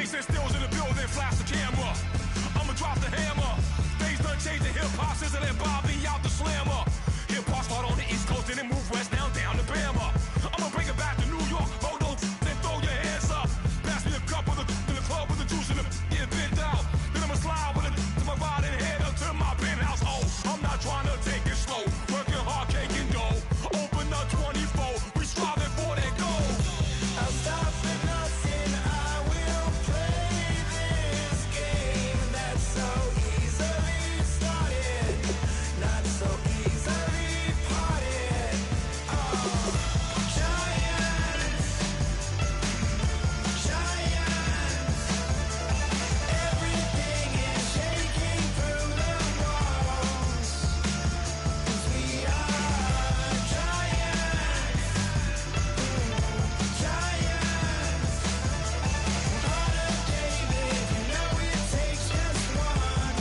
Jason Stills in the building, flash the camera. I'ma drop the hammer. Things done changed the hip-hop, sizzle and Bobby out the slammer. Hip-hop start on the East Coast and then move west down to Bama. I'ma bring it back to New York, hold on, then throw your hands up. Pass me a cup of the in the club with the juice in the get bent out. Then I'ma slide with it to my ride and head up to my penthouse. Oh, I'm not trying to take it slow, working hard, cake and dough. Open up 24, we striving for that goal. I'll stop for nothing, I will play this game that's so easily started, not so easily parted. Oh, giants, everything is shaking through the walls, 'cause we are giants, heart of David, you know it takes just one,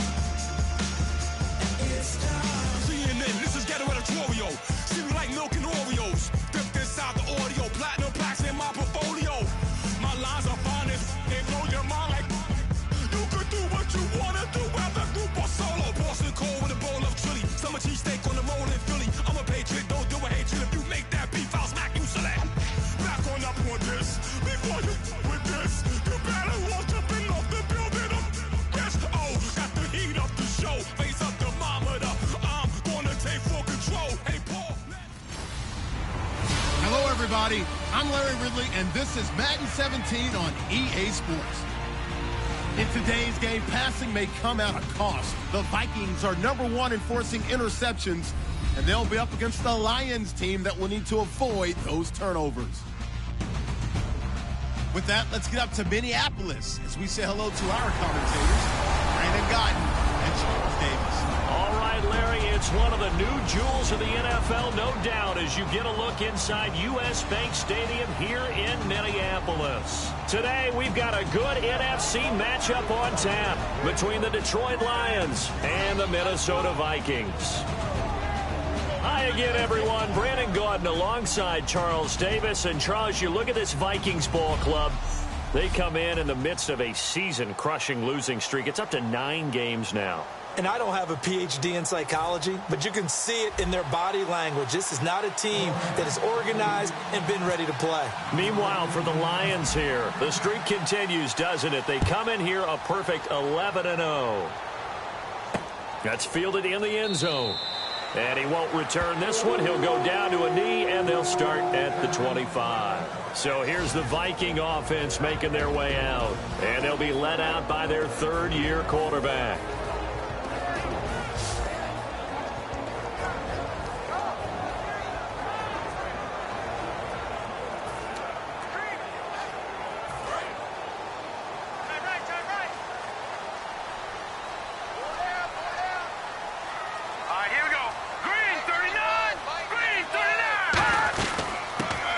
and it's done. CNN, this is Ghetto Editorial. See me like milk and Oreos. Dipped inside the audio, platinum plaques in my portfolio. My lines are fine as they blow your mind like you could do what you wanna do, whether group or solo. Boston cold with a bowl of chili. Summer cheesesteak on the roll in Philly. I'm a patriot, don't do a hatred. If you make that beef, I'll smack you select. Back on up on this. Before you with this, you better walk jumping off the building of this. Oh, got the heat up the show. Face up the thermometer. I'm gonna take full control. Hey, Paul. Hello, everybody. I'm Larry Ridley, and this is Madden 17 on EA Sports. In today's game, passing may come at a cost. The Vikings are #1 in forcing interceptions, and they'll be up against the Lions team that will need to avoid those turnovers. With that, let's get up to Minneapolis as we say hello to our commentators, Brandon Guyton and Charles Davis. All right, Larry, it's one of the new jewels of the NFL, no doubt, as you get a look inside U.S. Bank Stadium here in Minneapolis. Today, we've got a good NFC matchup on tap between the Detroit Lions and the Minnesota Vikings. Hi again, everyone. Brandon Gautin alongside Charles Davis. And Charles, you look at this Vikings ball club. They come in the midst of a season-crushing losing streak. It's up to 9 games now. And I don't have a PhD in psychology, but you can see it in their body language. This is not a team that is organized and been ready to play. Meanwhile, for the Lions here, the streak continues, doesn't it? They come in here a perfect 11-0. That's fielded in the end zone. And he won't return this one. He'll go down to a knee, and they'll start at the 25. So here's the Viking offense making their way out. And they'll be led out by their third-year quarterback.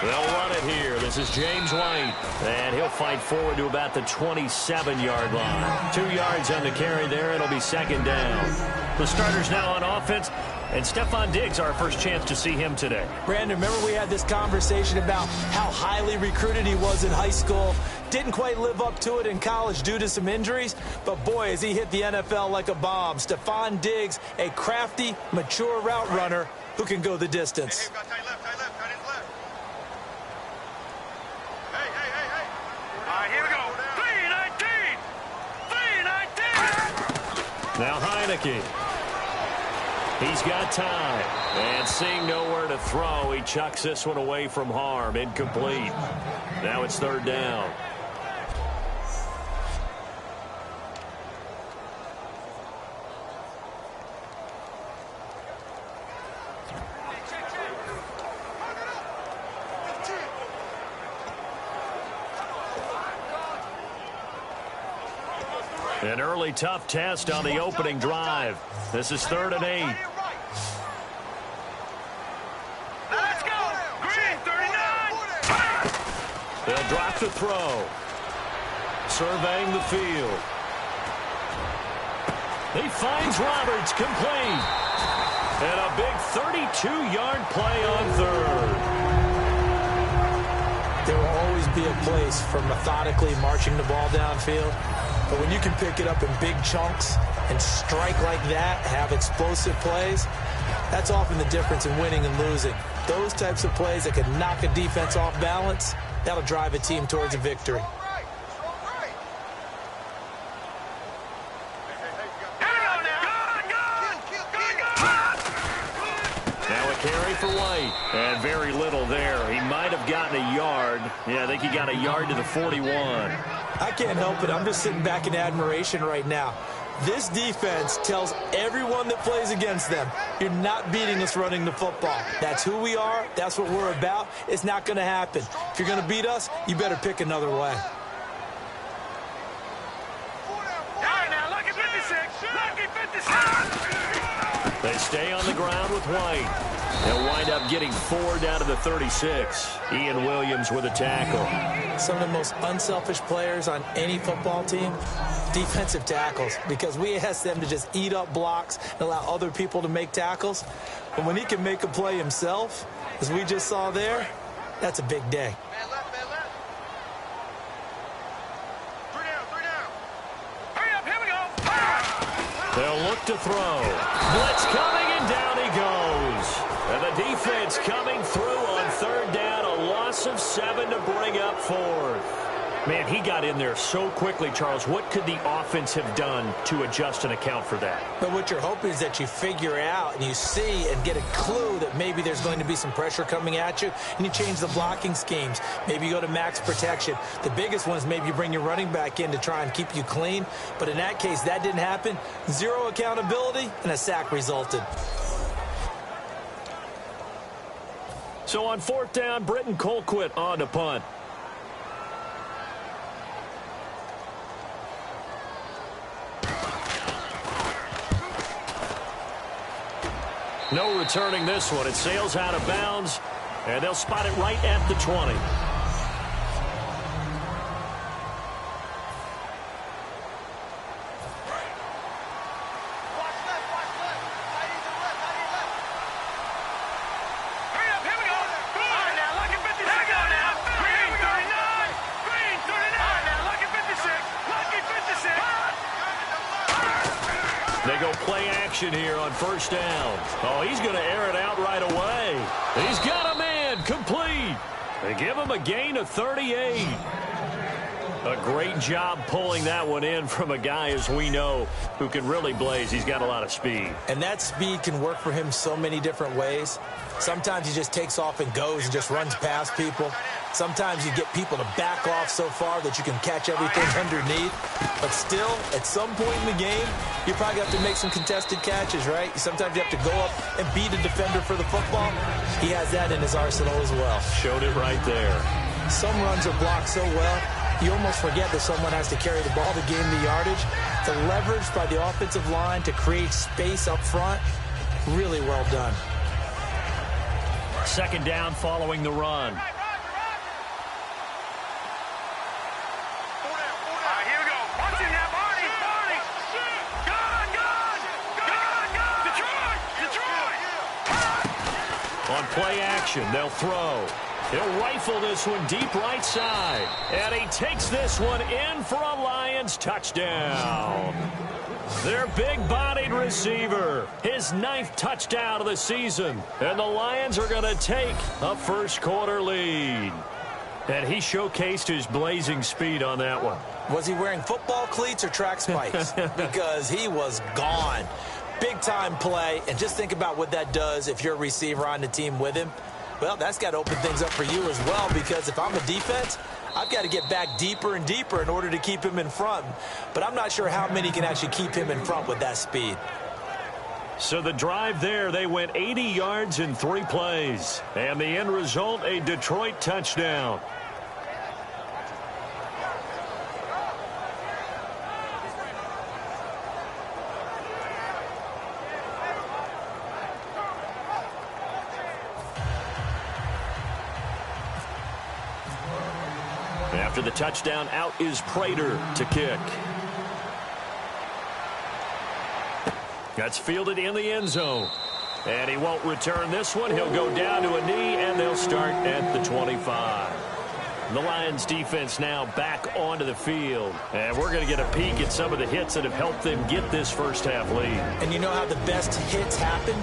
They'll run it here. This is James White. And he'll fight forward to about the 27-yard line. 2 yards on the carry there. It'll be second down. The starters now on offense. And Stephon Diggs, our first chance to see him today. Brandon, remember we had this conversation about how highly recruited he was in high school. Didn't quite live up to it in college due to some injuries. But, boy, has he hit the NFL like a bomb. Stephon Diggs, a crafty, mature route runner who can go the distance. Now Heineke. He's got time. And seeing nowhere to throw, he chucks this one away from harm. Incomplete. Now it's third down. An early tough test on the opening drive. This is 3rd and 8. Let's go! Green, 39! They'll drop the throw. Surveying the field. He finds Roberts, complete. And a big 32-yard play on 3rd. There will always be a place for methodically marching the ball downfield. But when you can pick it up in big chunks and strike like that, have explosive plays, that's often the difference in winning and losing. Those types of plays that can knock a defense off balance, that'll drive a team towards a victory. Carry for White. And very little there. He might have gotten a yard. Yeah, I think he got a yard to the 41. I can't help it. I'm just sitting back in admiration right now. This defense tells everyone that plays against them, you're not beating us running the football. That's who we are. That's what we're about. It's not going to happen. If you're going to beat us, you better pick another way. They stay on the ground with White. They'll wind up getting 4 down to the 36. Ian Williams with a tackle. Some of the most unselfish players on any football team, defensive tackles, because we ask them to just eat up blocks and allow other people to make tackles. But when he can make a play himself, as we just saw there, that's a big day. They'll look to throw. Blitz coming, and down he goes. And the defense coming through on third down. A loss of 7 to bring up 4th. Man, he got in there so quickly, Charles. What could the offense have done to adjust and account for that? But what you're hoping is that you figure out and you see and get a clue that maybe there's going to be some pressure coming at you, and you change the blocking schemes. Maybe you go to max protection. The biggest one is maybe you bring your running back in to try and keep you clean. But in that case, that didn't happen. 0 accountability, and a sack resulted. So on 4th down, Britton Colquitt on to punt. No returning this one. It sails out of bounds, and they'll spot it right at the 20. They go play action here on 1st down. Oh, he's going to air it out right away. He's got a man complete. They give him a gain of 38. A great job pulling that one in from a guy, as we know, who can really blaze. He's got a lot of speed. And that speed can work for him so many different ways. Sometimes he just takes off and goes and just runs past people. Sometimes you get people to back off so far that you can catch everything underneath. But still, at some point in the game, you probably have to make some contested catches, right? Sometimes you have to go up and beat a defender for the football. He has that in his arsenal as well. Showed it right there. Some runs are blocked so well, you almost forget that someone has to carry the ball to gain the yardage. The leverage by the offensive line to create space up front, really well done. 2nd down following the run. On play action, they'll throw. He'll rifle this one deep right side. And he takes this one in for a Lions touchdown. Their big-bodied receiver, his 9th touchdown of the season. And the Lions are going to take a first-quarter lead. And he showcased his blazing speed on that one. Was he wearing football cleats or track spikes? Because he was gone. Big-time play, and just think about what that does if you're a receiver on the team with him. Well, that's got to open things up for you as well, because if I'm a defense, I've got to get back deeper and deeper in order to keep him in front. But I'm not sure how many can actually keep him in front with that speed. So the drive there, they went 80 yards in 3 plays. And the end result, a Detroit touchdown. After the touchdown, out is Prater to kick. That's fielded in the end zone. And he won't return this one. He'll go down to a knee, and they'll start at the 25. The Lions defense now back onto the field. And we're going to get a peek at some of the hits that have helped them get this first half lead. And you know how the best hits happen?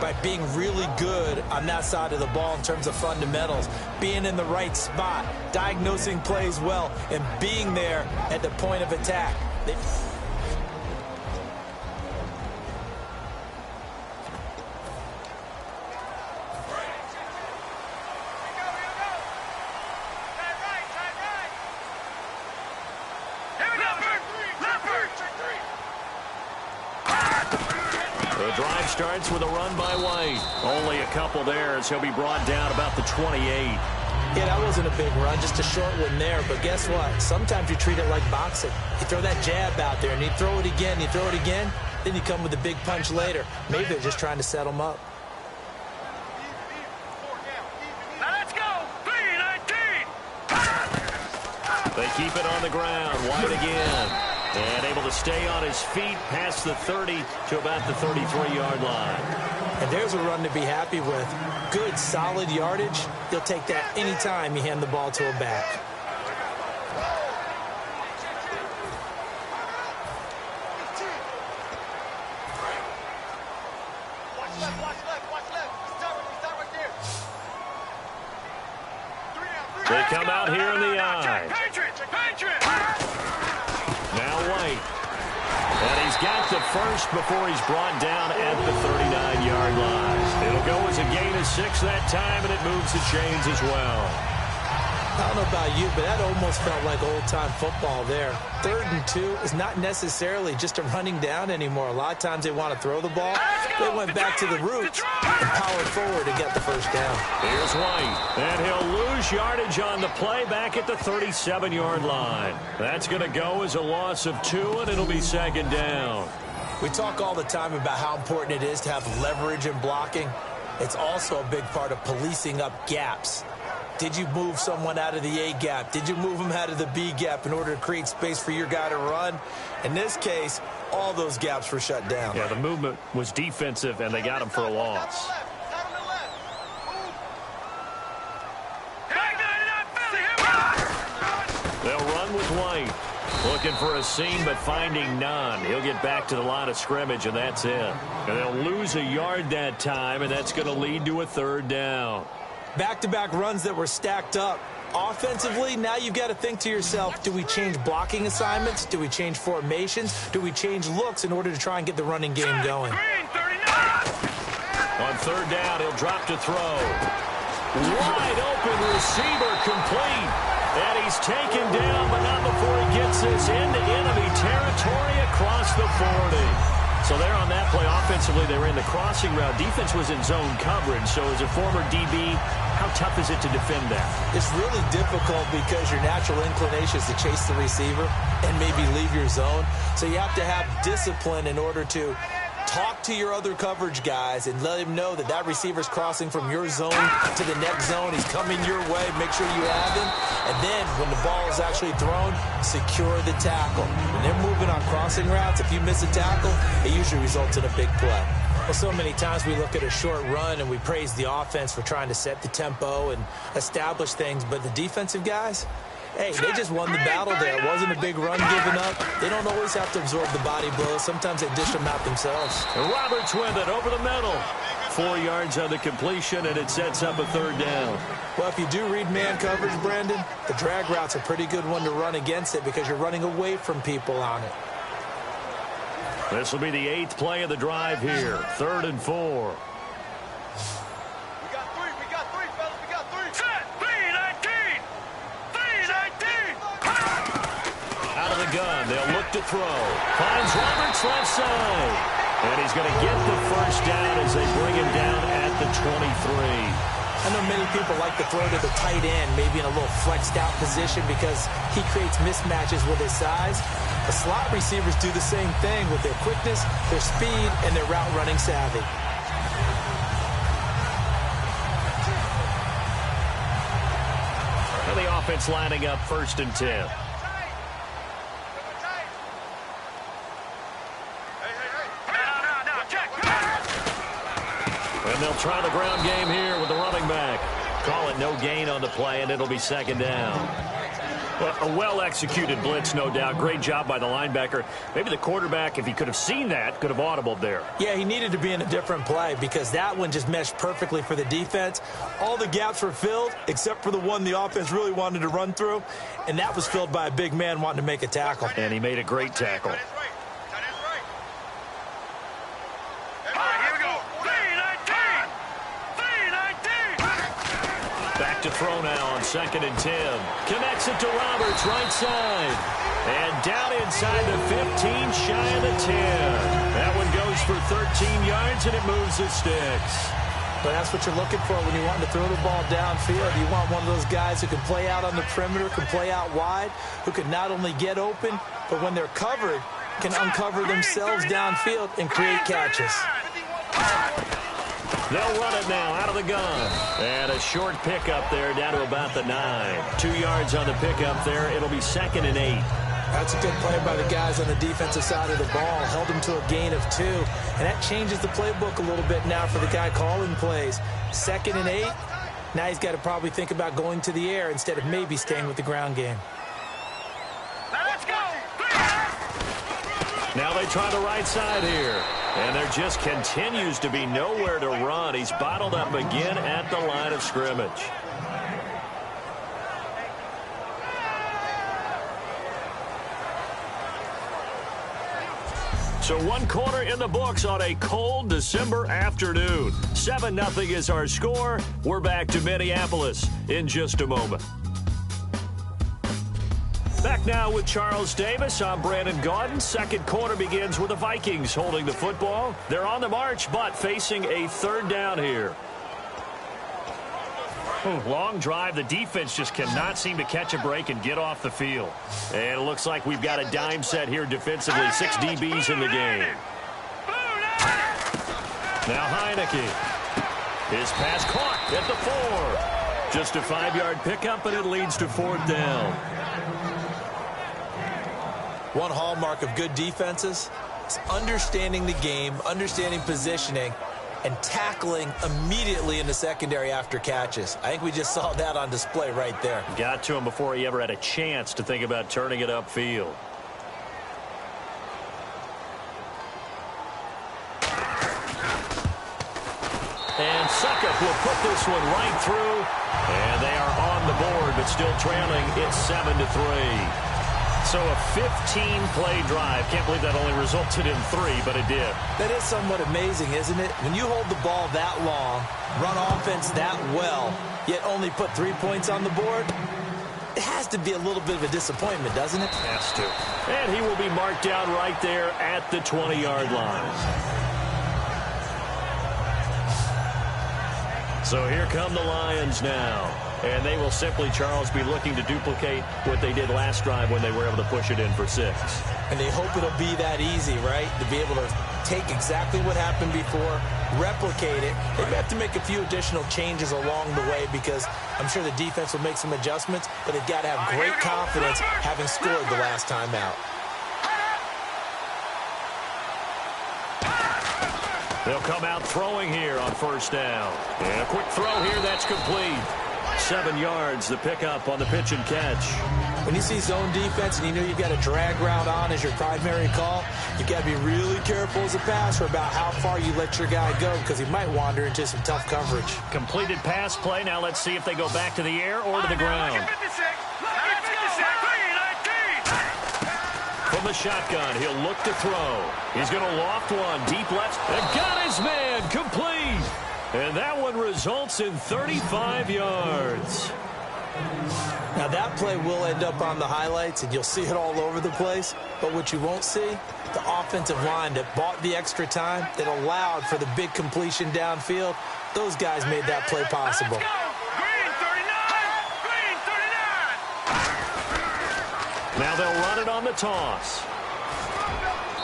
By being really good on that side of the ball in terms of fundamentals, being in the right spot, diagnosing plays well, and being there at the point of attack. The drive starts with a run by White. Only a couple there as he'll be brought down about the 28. Yeah, that wasn't a big run, just a short one there. But guess what? Sometimes you treat it like boxing. You throw that jab out there, and you throw it again, then you come with a big punch later. Maybe they're just trying to set him up. Now let's go! 3-19! They keep it on the ground. White again. And able to stay on his feet past the 30 to about the 33-yard line. And there's a run to be happy with. Good, solid yardage. You'll take that anytime you hand the ball to a back. Watch left. Start right there. They come out here in the eye. Patriots! Now White. And he's got the first before he's brought down at the 39-yard line. It'll go as a gain of 6 that time, and it moves the chains as well. I don't know about you, but that almost felt like old-time football there. 3rd and 2 is not necessarily just a running down anymore. A lot of times they want to throw the ball. They went back to the roots and powered forward to get the first down. Here's White, and he'll lose yardage on the play back at the 37-yard line. That's going to go as a loss of 2, and it'll be 2nd down. We talk all the time about how important it is to have leverage in blocking. It's also a big part of policing up gaps. Did you move someone out of the A gap? Did you move them out of the B gap in order to create space for your guy to run? In this case, all those gaps were shut down. Yeah, the movement was defensive, and they got him for a loss. They'll run with White. Looking for a seam, but finding none. He'll get back to the line of scrimmage, and that's it. And they'll lose a yard that time, and that's going to lead to a 3rd down. Back-to-back runs that were stacked up. Offensively, now you've got to think to yourself, do we change blocking assignments? Do we change formations? Do we change looks in order to try and get the running game going? On 3rd down, he'll drop to throw. Wide open receiver complete. And he's taken down, but not before he gets this into enemy territory across the 40. So there on that play, offensively, they ran the crossing route. Defense was in zone coverage. So as a former DB, how tough is it to defend that? It's really difficult because your natural inclination is to chase the receiver and maybe leave your zone. So you have to have discipline in order to talk to your other coverage guys and let him know that that receiver's crossing from your zone to the next zone. He's coming your way. Make sure you have him. And then when the ball is actually thrown, secure the tackle. When they're moving on crossing routes, if you miss a tackle, it usually results in a big play. Well, so many times we look at a short run and we praise the offense for trying to set the tempo and establish things. But the defensive guys, hey, they just won the battle there. It wasn't a big run given up. They don't always have to absorb the body blows. Sometimes they dish them out themselves. And Roberts with it over the middle. 4 yards on the completion, and it sets up a 3rd down. Well, if you do read man coverage, Brandon, the drag route's a pretty good one to run against it because you're running away from people on it. This will be the 8th play of the drive here. 3rd and 4. We got three, fellas. We got 3. Set! 3-19! 3-19! Out of the gun, they'll look to throw. Finds Roberts left side. And he's going to get the first down as they bring him down at the 23. I know many people like to throw to the tight end, maybe in a little flexed out position because he creates mismatches with his size. The slot receivers do the same thing with their quickness, their speed, and their route running savvy. And the offense lining up 1st and 10. And they'll try the ground game here with the running back. Call it no gain on the play, and it'll be second down. Well, a well-executed blitz, no doubt. Great job by the linebacker. Maybe the quarterback, if he could have seen that, could have audibled there. Yeah, he needed to be in a different play because that one just meshed perfectly for the defense. All the gaps were filled except for the one the offense really wanted to run through, and that was filled by a big man wanting to make a tackle. And he made a great tackle. Back to throw now on 2nd and 10. Connects it to Roberts, right side. And down inside the 15, shy of the 10. That one goes for 13 yards, and it moves the sticks. But that's what you're looking for when you want to throw the ball downfield. You want one of those guys who can play out on the perimeter, can play out wide, who can not only get open, but when they're covered, can uncover themselves downfield and create catches. They'll run it now out of the gun. And a short pickup there down to about the 9. 2 yards on the pickup there. It'll be 2nd and 8. That's a good play by the guys on the defensive side of the ball. Held them to a gain of 2. And that changes the playbook a little bit now for the guy calling plays. 2nd and 8. Now he's got to probably think about going to the air instead of maybe staying with the ground game. Now let's go. Now they try the right side here. And there just continues to be nowhere to run. He's bottled up again at the line of scrimmage. So 1 quarter in the books on a cold December afternoon. 7-0 is our score. We're back to Minneapolis in just a moment. Back now with Charles Davis. I'm Brandon Gaudin. 2nd quarter begins with the Vikings holding the football. They're on the march, but facing a 3rd down here. Long drive. The defense just cannot seem to catch a break and get off the field. And it looks like we've got a dime set here defensively. 6 DBs in the game. Now Heineke. His pass caught at the 4. Just a 5-yard pickup, and it leads to 4th down. One hallmark of good defenses is understanding the game, understanding positioning, and tackling immediately in the secondary after catches. I think we just saw that on display right there. Got to him before he ever had a chance to think about turning it upfield. And Suckup will put this one right through. And they are on the board, but still trailing. It's 7-3. So a 15-play drive. Can't believe that only resulted in 3, but it did. That is somewhat amazing, isn't it? When you hold the ball that long, run offense that well, yet only put 3 points on the board, it has to be a little bit of a disappointment, doesn't it? Has to. And he will be marked down right there at the 20-yard line. So here come the Lions now. And they will simply, Charles, be looking to duplicate what they did last drive when they were able to push it in for 6. And they hope it'll be that easy, right? To be able to take exactly what happened before, replicate it. They may have to make a few additional changes along the way because I'm sure the defense will make some adjustments, but they've got to have great confidence having scored the last time out. They'll come out throwing here on 1st down. And a quick throw here, that's complete. 7 yards, the pickup on the pitch and catch. When you see zone defense and you know you've got a drag route on as your primary call, you've got to be really careful as a passer about how far you let your guy go because he might wander into some tough coverage. Completed pass play. Now let's see if they go back to the air or to the ground. From the shotgun, he'll look to throw. He's going to loft one deep left and got his man complete. And that one results in 35 yards. Now that play will end up on the highlights and you'll see it all over the place. But what you won't see, the offensive line that bought the extra time, that allowed for the big completion downfield, those guys made that play possible. Now they'll run it on the toss.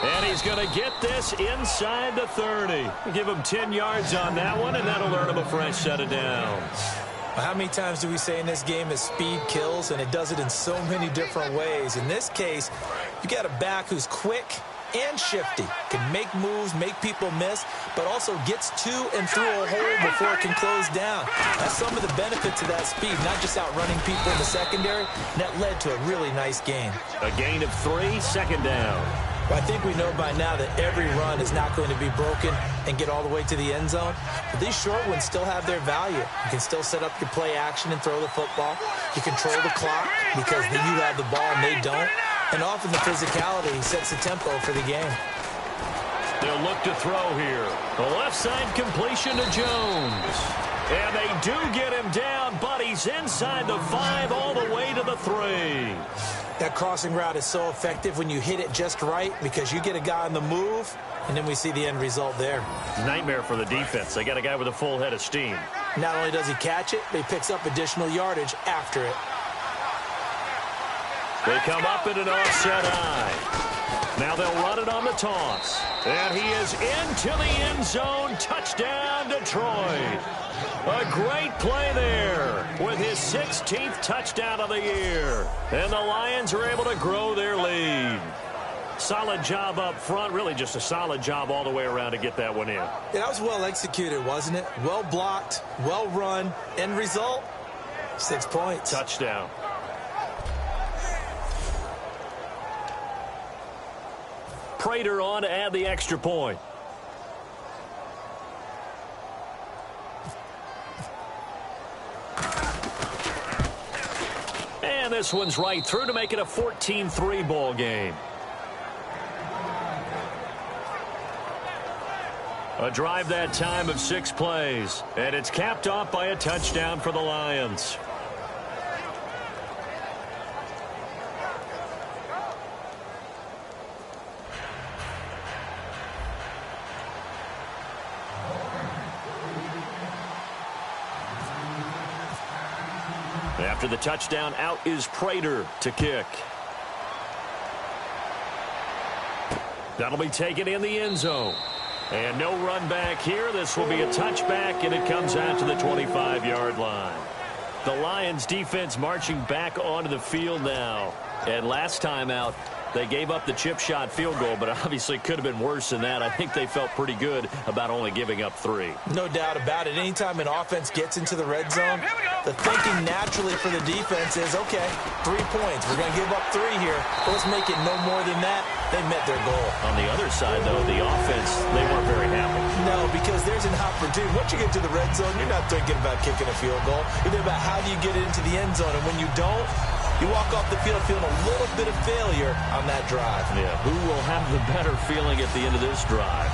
And he's going to get this inside the 30. Give him 10 yards on that one, and that'll earn him a fresh set of downs. How many times do we say in this game that speed kills, and it does it in so many different ways? In this case, you got a back who's quick, and shifty. Can make moves, make people miss, but also gets to and through a hole before it can close down. That's some of the benefits of that speed, not just outrunning people in the secondary. And that led to a really nice gain. A gain of 3, second down. Well, I think we know by now that every run is not going to be broken and get all the way to the end zone. But these short ones still have their value. You can still set up your play action and throw the football. You control the clock because you have the ball and they don't. And often the physicality sets the tempo for the game. They'll look to throw here. The left side completion to Jones. And they do get him down, but he's inside the 5 all the way to the 3. That crossing route is so effective when you hit it just right because you get a guy on the move, and then we see the end result there. Nightmare for the defense. They got a guy with a full head of steam. Not only does he catch it, but he picks up additional yardage after it. They come up in an offset eye. Now they'll run it on the toss. And he is into the end zone. Touchdown, Detroit. A great play there with his 16th touchdown of the year. And the Lions are able to grow their lead. Solid job up front. Really just a solid job all the way around to get that one in. Yeah, that was well executed, wasn't it? Well blocked, well run. End result, 6 points. Touchdown. Prater on to add the extra point. And this one's right through to make it a 14-3 ball game. A drive that time of 6 plays. And it's capped off by a touchdown for the Lions. After the touchdown, out is Prater to kick. That'll be taken in the end zone. And no run back here. This will be a touchback, and it comes out to the 25-yard line. The Lions defense marching back onto the field now. And last time out, they gave up the chip shot field goal, but obviously could have been worse than that. I think they felt pretty good about only giving up 3. No doubt about it. Anytime an offense gets into the red zone, the thinking naturally for the defense is, okay, 3 points. We're going to give up 3 here. Let's make it no more than that. They met their goal. On the other side, though, the offense, they weren't very happy. No, because there's an opportunity. Once you get to the red zone, you're not thinking about kicking a field goal. You're thinking about how do you get it into the end zone. And when you don't, you walk off the field feeling a little bit of failure on that drive. Yeah, who will have the better feeling at the end of this drive?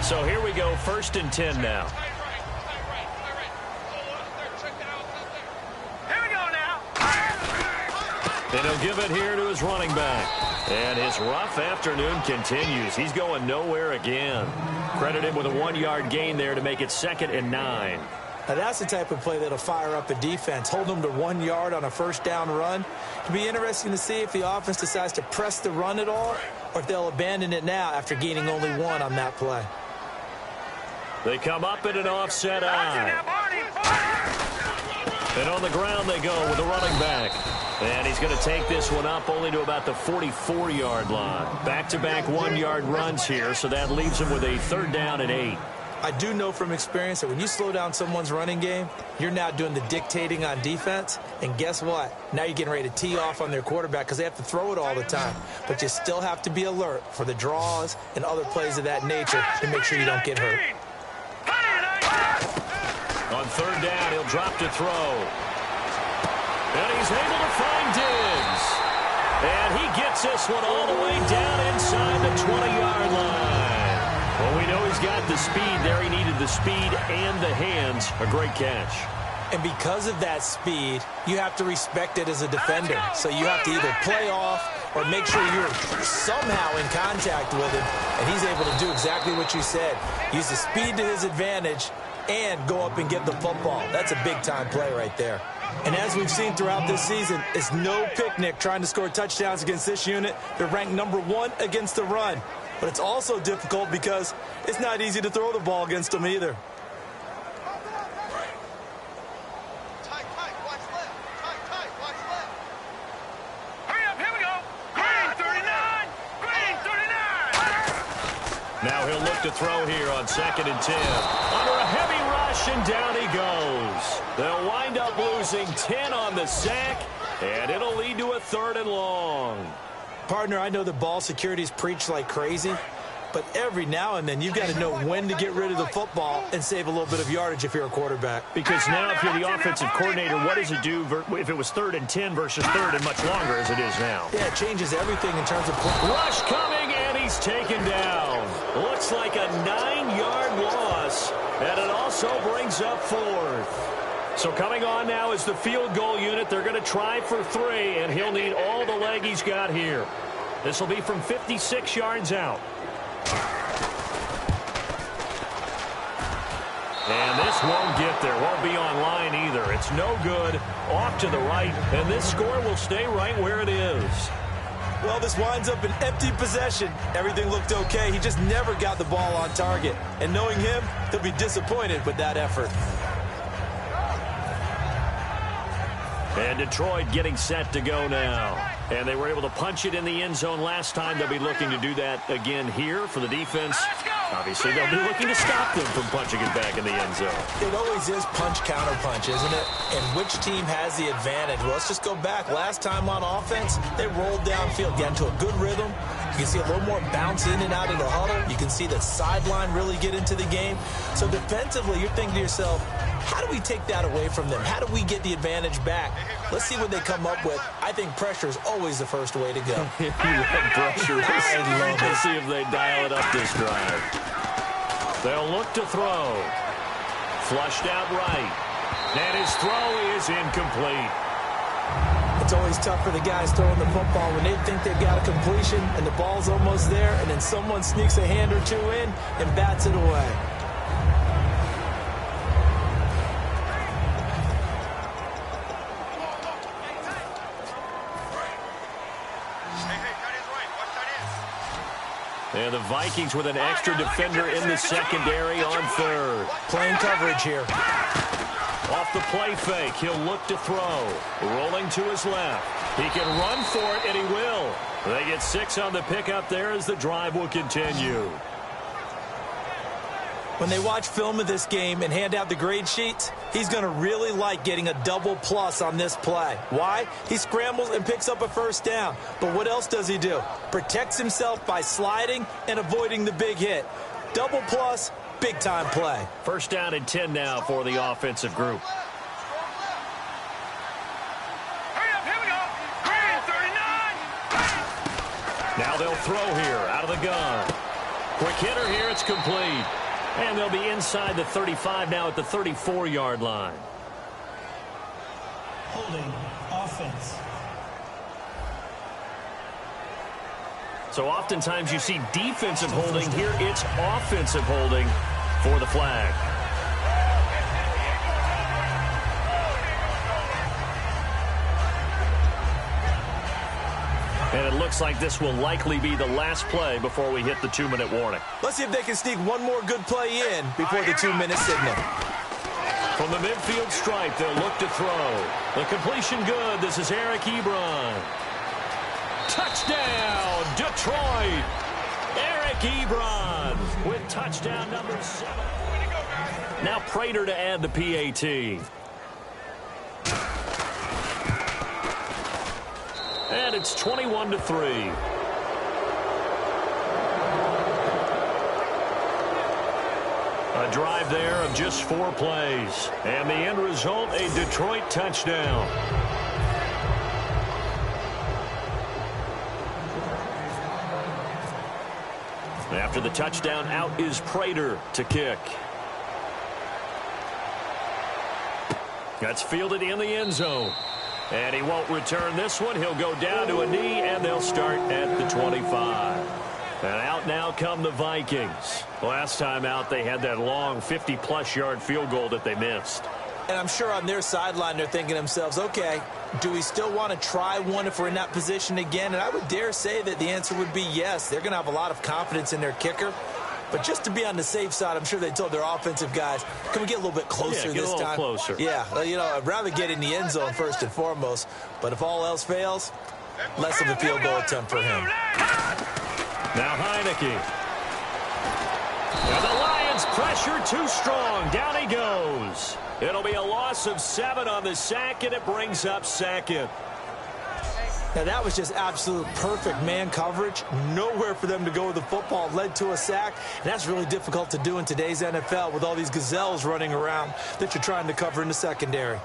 So here we go, 1st and 10 now. Here we go now. And he'll give it here to his running back. And his rough afternoon continues. He's going nowhere again. Credit him with a 1-yard gain there to make it 2nd and 9. Now that's the type of play that'll fire up a defense. Hold them to 1 yard on a 1st down run. It'll be interesting to see if the offense decides to press the run at all or if they'll abandon it now after gaining only 1 on that play. They come up in an offset eye. And on the ground they go with the running back. And he's going to take this one up only to about the 44-yard line. Back-to-back 1-yard runs here, so that leaves him with a 3rd down and 8. I do know from experience that when you slow down someone's running game, you're now doing the dictating on defense. And guess what? Now you're getting ready to tee off on their quarterback because they have to throw it all the time. But you still have to be alert for the draws and other plays of that nature to make sure you don't get hurt. On 3rd down, he'll drop to throw. And he's able to find Diggs. And he gets this one all the way down inside the 20-yard line. Well, we know he's got the speed there. He needed the speed and the hands. A great catch. And because of that speed, you have to respect it as a defender. So you have to either play off or make sure you're somehow in contact with him. And he's able to do exactly what you said. Use the speed to his advantage and go up and get the football. That's a big-time play right there. And as we've seen throughout this season, it's no picnic trying to score touchdowns against this unit. They're ranked number 1 against the run. But it's also difficult because it's not easy to throw the ball against them either. Now he'll look to throw here on 2nd and 10. Under a heavy rush, and down he goes. They'll wind up losing 10 on the sack, and it'll lead to a 3rd and long. Partner, I know the ball security's preached like crazy, but every now and then you've got to know when to get rid of the football and save a little bit of yardage if you're a quarterback. Because now if you're the offensive coordinator, what does it do if it was 3rd and 10 versus 3rd and much longer as it is now? Yeah, it changes everything in terms of... Rush coming, and he's taken down. Looks like a 9-yard loss, and it also brings up 4th. So coming on now is the field goal unit. They're going to try for 3, and he'll need all the leg he's got here. This will be from 56 yards out. And this won't get there. Won't be on line either. It's no good. Off to the right, and this score will stay right where it is. Well, this winds up an empty possession. Everything looked okay. He just never got the ball on target. And knowing him, he'll be disappointed with that effort. And Detroit getting set to go now. And they were able to punch it in the end zone last time. They'll be looking to do that again here for the defense. Obviously, they'll be looking to stop them from punching it back in the end zone. It always is punch-counter-punch, isn't it? And which team has the advantage? Well, let's just go back. Last time on offense, they rolled downfield, got into a good rhythm. You can see a little more bounce in and out of the huddle. You can see the sideline really get into the game. So defensively, you're thinking to yourself, how do we take that away from them? How do we get the advantage back? Let's see what they come up with. I think pressure is always the first way to go. You love pressure. Let's see if they dial it up this drive. They'll look to throw. Flushed out right. And his throw is incomplete. It's always tough for the guys throwing the football when they think they've got a completion and the ball's almost there, and then someone sneaks a hand or two in and bats it away. And the Vikings with an extra defender in the secondary on 3rd. Playing coverage here. Off the play fake, he'll look to throw. Rolling to his left. He can run for it, and he will. They get 6 on the pickup there as the drive will continue. When they watch film of this game and hand out the grade sheets, he's going to really like getting a double plus on this play. Why? He scrambles and picks up a first down. But what else does he do? Protects himself by sliding and avoiding the big hit. Double plus, big-time play. First down and 10 now for the offensive group. Hurry up, here we go. Green 39. Now they'll throw here out of the gun. Quick hitter here, it's complete. And they'll be inside the 35 now at the 34-yard line. Holding offense. So oftentimes you see defensive holding. Here it's offensive holding for the flag. And it looks like this will likely be the last play before we hit the 2-minute warning. Let's see if they can sneak one more good play in before the 2-minute signal. From the midfield stripe, they'll look to throw. The completion good. This is Eric Ebron. Touchdown, Detroit. Eric Ebron with touchdown number 7. Now Prater to add the PAT. And it's 21-3. A drive there of just 4 plays. And the end result, a Detroit touchdown. After the touchdown, out is Prater to kick. That's fielded in the end zone. And he won't return this one. He'll go down to a knee, and they'll start at the 25. And out now come the Vikings. Last time out, they had that long 50-plus yard field goal that they missed. And I'm sure on their sideline, they're thinking to themselves, okay, do we still want to try one if we're in that position again? And I would dare say that the answer would be yes. They're going to have a lot of confidence in their kicker. But just to be on the safe side, I'm sure they told their offensive guys, can we get a little bit closer this time? Closer. Yeah, well, you know, I'd rather get in the end zone first and foremost. But if all else fails, less of a field goal attempt for him. Now Heineke. Pressure too strong. Down he goes. It'll be a loss of 7 on the sack, and it brings up second. Now, that was just absolute perfect man coverage. Nowhere for them to go with the football. Led to a sack, and that's really difficult to do in today's NFL with all these gazelles running around that you're trying to cover in the secondary.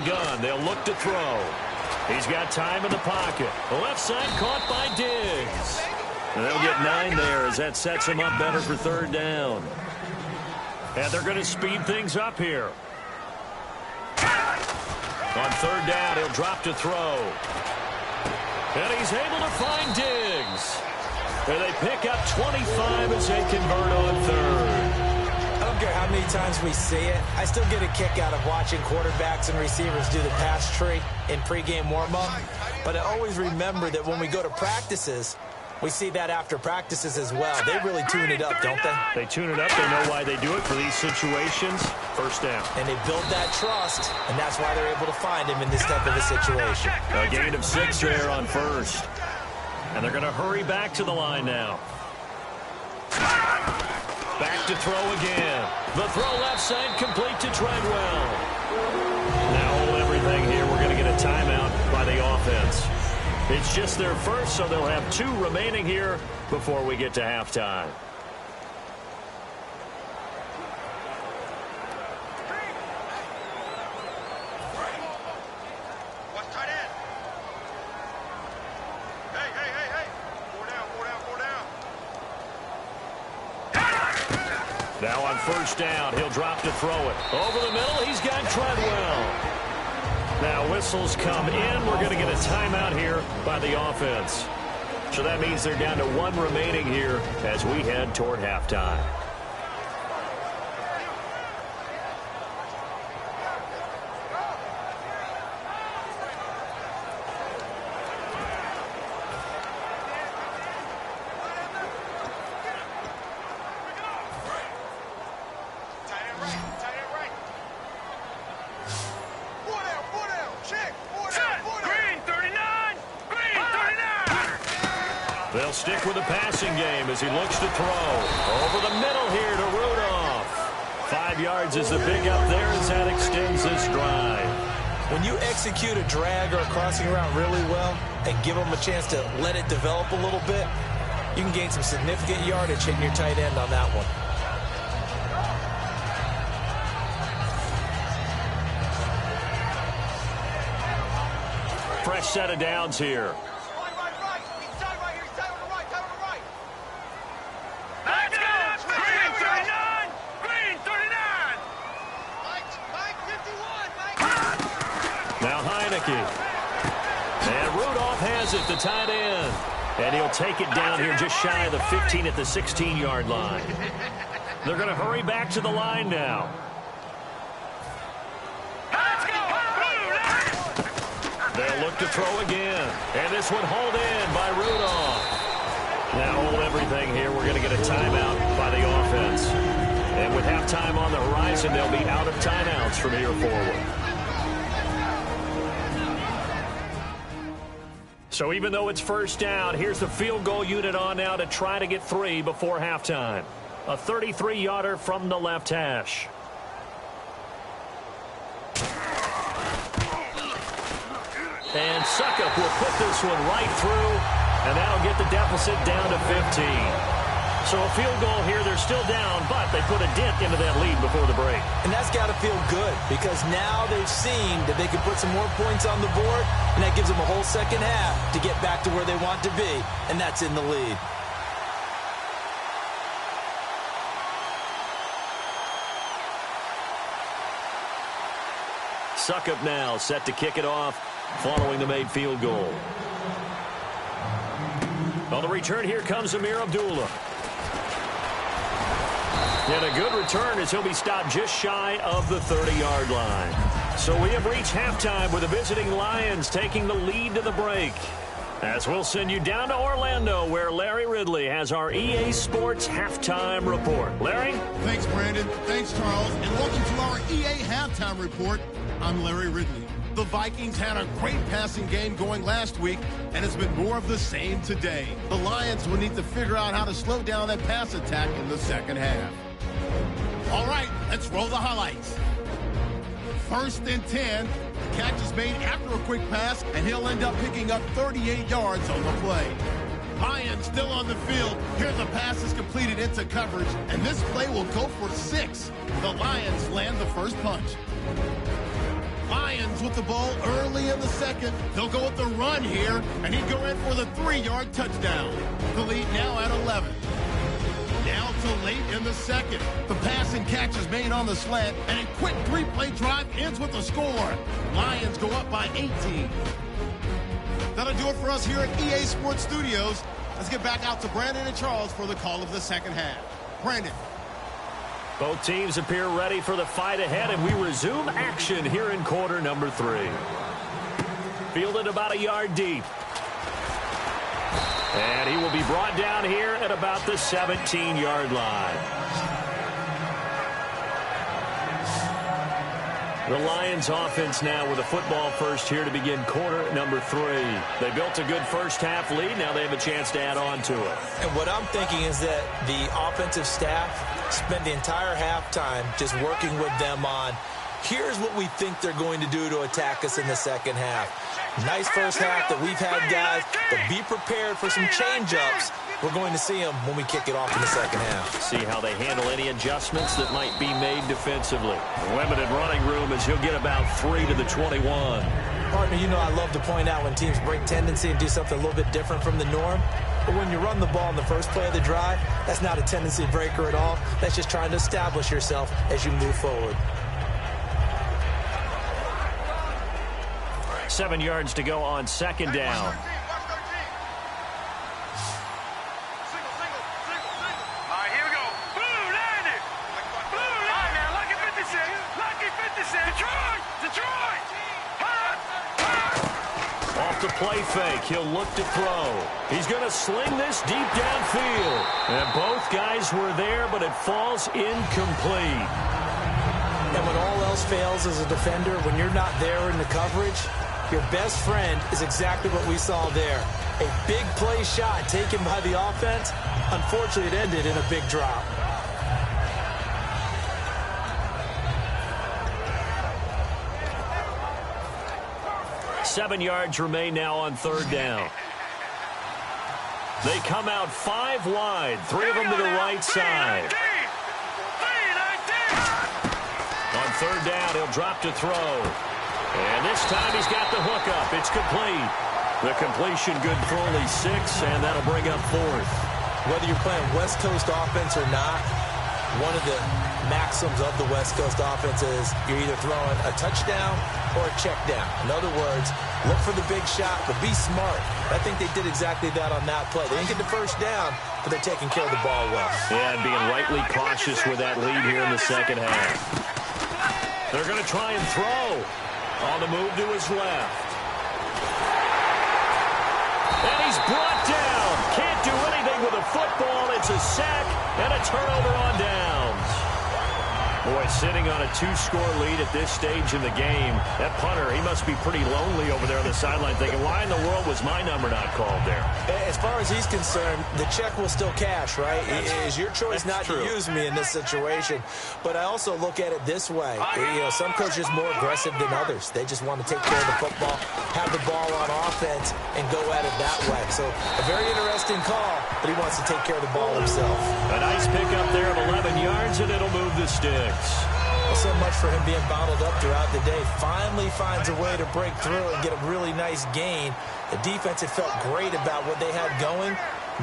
Gun. They'll look to throw. He's got time in the pocket. The left side caught by Diggs. And they'll get 9 there as that sets him up better for 3rd down. And they're going to speed things up here. On 3rd down, he'll drop to throw. And he's able to find Diggs. And they pick up 25 as they convert on 3rd. I don't care how many times we see it. I still get a kick out of watching quarterbacks and receivers do the pass tree in pregame warm-up. But I always remember that when we go to practices, we see that after practices as well. They really tune it up, don't they? They tune it up. They know why they do it for these situations. 1st down. And they build that trust, and that's why they're able to find him in this type of a situation. A gain of 6 there on 1st. And they're going to hurry back to the line now. Back to throw again. The throw left side complete to Treadwell. Now hold everything here. We're going to get a timeout by the offense. It's just their first, so they'll have 2 remaining here before we get to halftime. Now on 1st down, he'll drop to throw it. Over the middle, he's got Treadwell. Now whistles come in. We're going to get a timeout here by the offense. So that means they're down to 1 remaining here as we head toward halftime. They'll stick with the passing game as he looks to throw. Over the middle here to Rudolph. 5 yards is the big up there as that extends this drive. When you execute a drag or a crossing route really well and give them a chance to let it develop a little bit, you can gain some significant yardage hitting your tight end on that one. Fresh set of downs here. And Rudolph has it, the tight end. And he'll take it down here just shy of the 15 at the 16-yard line. They're going to hurry back to the line now. They'll look to throw again. And this one hauled in by Rudolph. Now hold everything here. We're going to get a timeout by the offense. And with halftime on the horizon, they'll be out of timeouts from here forward. So even though it's 1st down, here's the field goal unit on now to try to get 3 before halftime. A 33-yarder from the left hash. And Suckup will put this one right through, and that'll get the deficit down to 15. So a field goal here, they're still down, but they put a dent into that lead before the break. And that's got to feel good because now they've seen that they can put some more points on the board, and that gives them a whole second half to get back to where they want to be, and that's in the lead. Suckup now set to kick it off following the made field goal. On the return, here comes Amir Abdullah. And a good return as he'll be stopped just shy of the 30-yard line. So we have reached halftime with the visiting Lions taking the lead to the break. As we'll send you down to Orlando, where Larry Ridley has our EA Sports Halftime Report. Larry? Thanks, Brandon. Thanks, Charles. And welcome to our EA Halftime Report. I'm Larry Ridley. The Vikings had a great passing game going last week, and it's been more of the same today. The Lions will need to figure out how to slow down that pass attack in the second half. All right, let's roll the highlights. 1st and 10. Catch is made after a quick pass, and he'll end up picking up 38 yards on the play. Lions still on the field. Here the pass is completed into coverage, and this play will go for 6. The Lions land the first punch. Lions with the ball early in the second. They'll go with the run here, and he'd go in for the 3-yard touchdown. The lead now at 11. Now to late in the second. The pass and catch is made on the slant, and a quick 3-play drive ends with a score. Lions go up by 18. That'll do it for us here at EA Sports Studios. Let's get back out to Brandon and Charles for the call of the second half. Brandon. Both teams appear ready for the fight ahead, and we resume action here in quarter number 3. Fielded about a yard deep. And he will be brought down here at about the 17-yard line. The Lions offense now with a football first here to begin quarter number 3. They built a good first half lead. Now they have a chance to add on to it. And what I'm thinking is that the offensive staff spent the entire halftime just working with them on, here's what we think they're going to do to attack us in the second half. Nice first half that we've had, guys, but be prepared for some change-ups. We're going to see them when we kick it off in the second half. See how they handle any adjustments that might be made defensively. Limited running room as he'll get about 3 to the 21. Partner, you know I love to point out when teams break tendency and do something a little bit different from the norm. But when you run the ball in the first play of the drive, that's not a tendency breaker at all. That's just trying to establish yourself as you move forward. 7 yards to go on second down. Off the play fake, he'll look to throw. He's going to sling this deep downfield. And both guys were there, but it falls incomplete. And when all else fails as a defender, when you're not there in the coverage, your best friend is exactly what we saw there. A big play shot taken by the offense. Unfortunately, it ended in a big drop. Seven yards remain now on third down. They come out 5 wide, 3 of them to the right side. On third down, he'll drop to throw. And this time he's got the hookup. It's complete. The completion good for only 6, and that'll bring up 4th. Whether you're playing West Coast offense or not, one of the maxims of the West Coast offense is you're either throwing a touchdown or a check down. In other words, look for the big shot, but be smart. I think they did exactly that on that play. They didn't get the first down, but they're taking care of the ball well. Yeah, and being rightly cautious with that lead here in the second half. They're going to try and throw. On the move to his left. And he's brought down. Can't do anything with a football. It's a sack and a turnover on downs. Boy, sitting on a 2-score lead at this stage in the game. That punter, he must be pretty lonely over there on the sideline thinking, why in the world was my number not called there? As far as he's concerned, the check will still cash, right? It is your choice not to use me in this situation. But I also look at it this way. You know, some coaches are more aggressive than others. They just want to take care of the football, have the ball on offense, and go at it that way. So a very interesting call, but he wants to take care of the ball himself. A nice pickup there of 11 yards, and it'll move the sticks. Well, so much for him being bottled up throughout the day. Finally finds a way to break through and get a really nice gain. The defense had felt great about what they had going.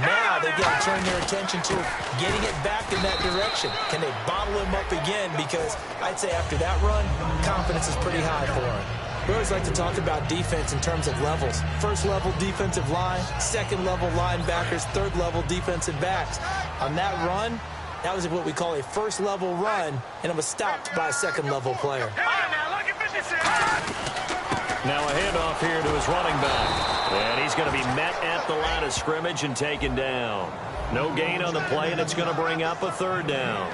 Now they've got to turn their attention to getting it back in that direction. Can they bottle him up again? Because I'd say after that run, confidence is pretty high for him. We always like to talk about defense in terms of levels. First level defensive line, second level linebackers, third level defensive backs. On that run, that was what we call a first level run, and it was stopped by a second level player. Now a handoff here to his running back. And he's going to be met at the line of scrimmage and taken down. No gain on the play, and it's going to bring up a third down.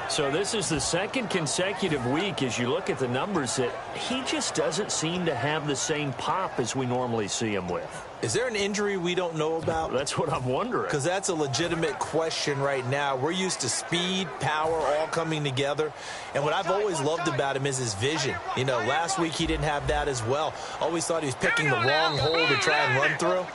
So this is the second consecutive week, as you look at the numbers, that he just doesn't seem to have the same pop as we normally see him with. Is there an injury we don't know about? That's what I'm wondering. Because that's a legitimate question right now. We're used to speed, power, all coming together. And what I've always loved about him is his vision. You know, last week he didn't have that as well. Always thought he was picking the wrong hole to try and run through.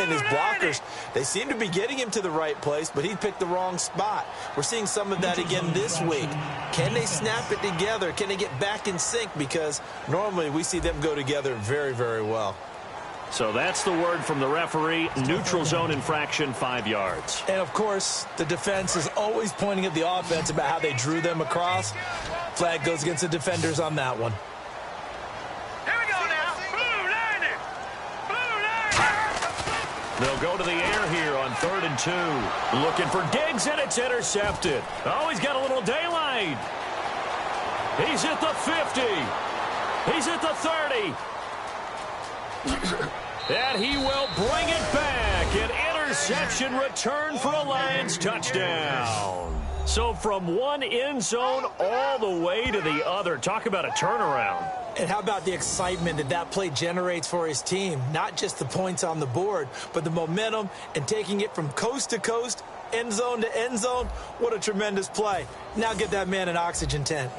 And his blockers, they seem to be getting him to the right place, but he picked the wrong spot. We're seeing some of that again this week. Can they snap it together? Can they get back in sync? Because normally we see them go together very, very well. So that's the word from the referee. Neutral zone infraction, 5 yards. And, of course, the defense is always pointing at the offense about how they drew them across. Flag goes against the defenders on that one. Here we go now. Blue line it. Blue line it. They'll go to the air here on 3rd and 2. Looking for Diggs, and it's intercepted. Oh, he's got a little daylight. He's at the 50. He's at the 30. And he will bring it back. An interception return for a Lions touchdown. So from one end zone all the way to the other. Talk about a turnaround. And how about the excitement that that play generates for his team? Not just the points on the board, but the momentum and taking it from coast to coast, end zone to end zone. What a tremendous play. Now get that man an oxygen tent.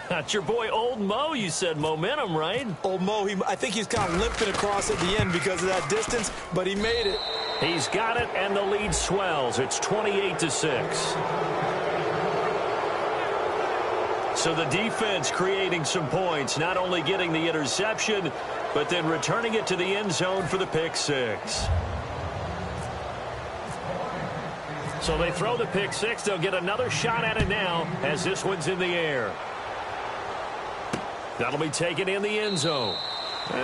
That's your boy Old Mo. You said momentum, right? Old Mo, I think he's kind of limping across at the end because of that distance, but he made it. He's got it, and the lead swells. It's 28-6. So the defense creating some points, not only getting the interception, but then returning it to the end zone for the pick six. So they throw the pick six. They'll get another shot at it now as this one's in the air. That'll be taken in the end zone.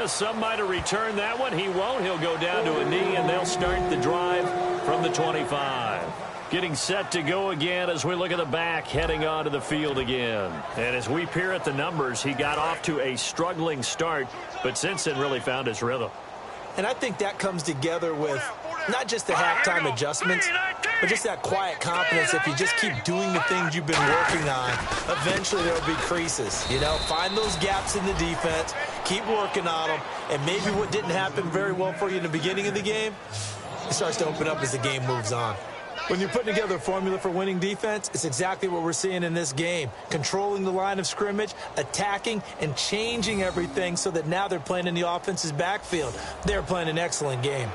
Some might have returned that one. He won't. He'll go down to a knee, and they'll start the drive from the 25. Getting set to go again as we look at the back, heading onto the field again. And as we peer at the numbers, he got off to a struggling start, but since then really found his rhythm. And I think that comes together with not just the halftime adjustments, but just that quiet confidence. If you just keep doing the things you've been working on, eventually there'll be creases. You know, find those gaps in the defense, keep working on them, and maybe what didn't happen very well for you in the beginning of the game, it starts to open up as the game moves on. When you're putting together a formula for winning defense, it's exactly what we're seeing in this game. Controlling the line of scrimmage, attacking, and changing everything so that now they're playing in the offense's backfield. They're playing an excellent game.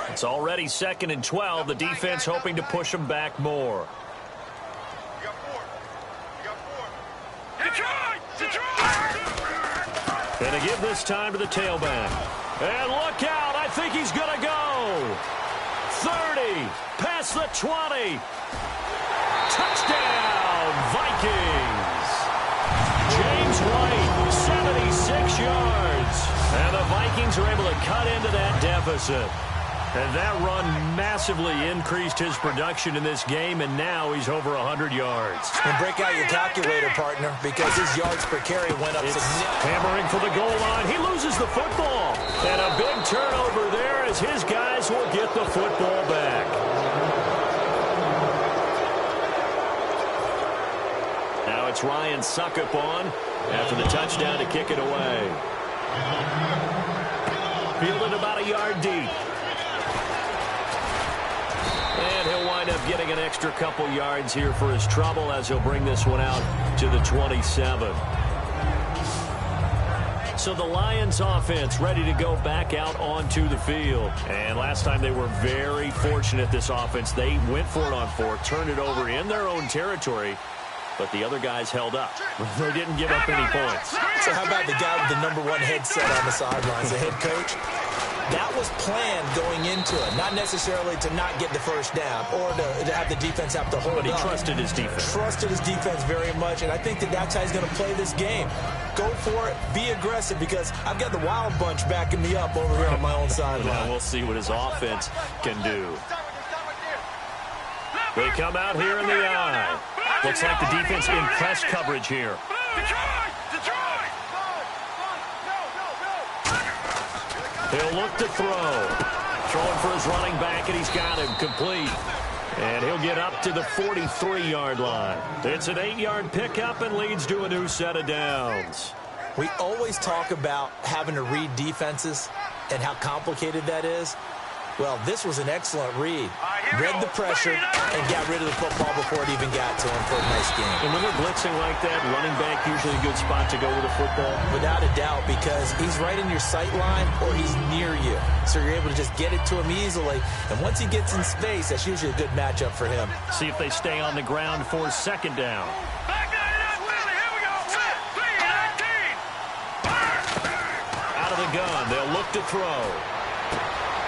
It's already 2nd and 12. The defense hoping to push them back more. And to give this time to the tailback. And look out. I think he's going to go. 30. Past the 20. Touchdown, Vikings. James White, 76 yards. And the Vikings are able to cut into that deficit. And that run massively increased his production in this game, and now he's over 100 yards. And break out your calculator, partner, because his yards per carry went up significantly. Hammering for the goal line. He loses the football. And a big turnover there as his guys will get the football back. Now it's Ryan Suckup on after the touchdown to kick it away. Fielded about a yard deep. And he'll wind up getting an extra couple yards here for his trouble as he'll bring this one out to the 27. So the Lions offense ready to go back out onto the field. And last time they were very fortunate, this offense. They went for it on 4, turned it over in their own territory, but the other guys held up. They didn't give up any points. So how about the guy with the #1 headset on the sidelines, the head coach? That was planned going into it, not necessarily to not get the first down or to have the defense have to hold up. But he trusted his defense. Trusted his defense very much, and I think that that's how he's going to play this game. Go for it, be aggressive, because I've got the Wild Bunch backing me up over here on my own sideline. Now we'll see what his offense can do. They come out here in the eye. Looks like the defense in press coverage here. He'll look to throw. Throwing for his running back, and he's got him complete. And he'll get up to the 43-yard line. It's an 8-yard pickup and leads to a new set of downs. We always talk about having to read defenses and how complicated that is. Well, this was an excellent read. Read the pressure and got rid of the football before it even got to him for a nice game. And when they're blitzing like that, running back usually a good spot to go with the football. Without a doubt, because he's right in your sight line or he's near you. So you're able to just get it to him easily. And once he gets in space, that's usually a good matchup for him. See if they stay on the ground for second down. Out of the gun, they'll look to throw.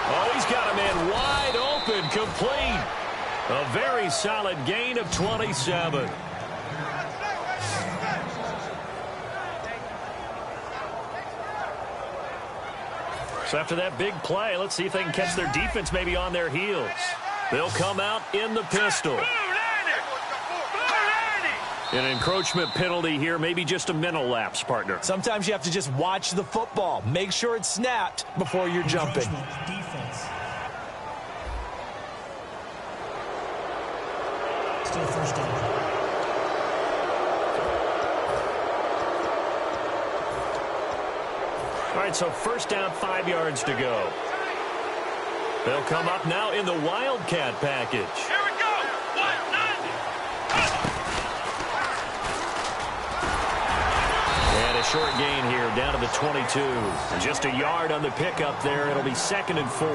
Oh, he's got a man wide open, complete. A very solid gain of 27. So after that big play, let's see if they can catch their defense maybe on their heels. They'll come out in the pistol. An encroachment penalty here, maybe just a mental lapse, partner. Sometimes you have to just watch the football. Make sure it's snapped before you're jumping. Defense. Still first down. All right, so first down, 5 yards to go. They'll come up now in the Wildcat package. Here we go. 190. And a short gain here down to the 22. And just a yard on the pickup there. It'll be 2nd and 4.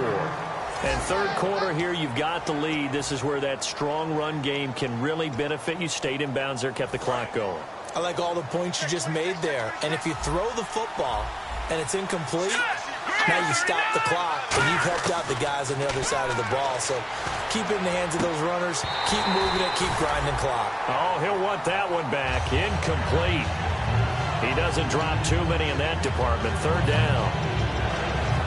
And third quarter here, you've got the lead. This is where that strong run game can really benefit you. Stayed in bounds there, kept the clock going. I like all the points you just made there. And if you throw the football and it's incomplete, now you stop the clock and you've helped out the guys on the other side of the ball. So keep it in the hands of those runners. Keep moving it. Keep grinding clock. Oh, he'll want that one back. Incomplete. He doesn't drop too many in that department. Third down.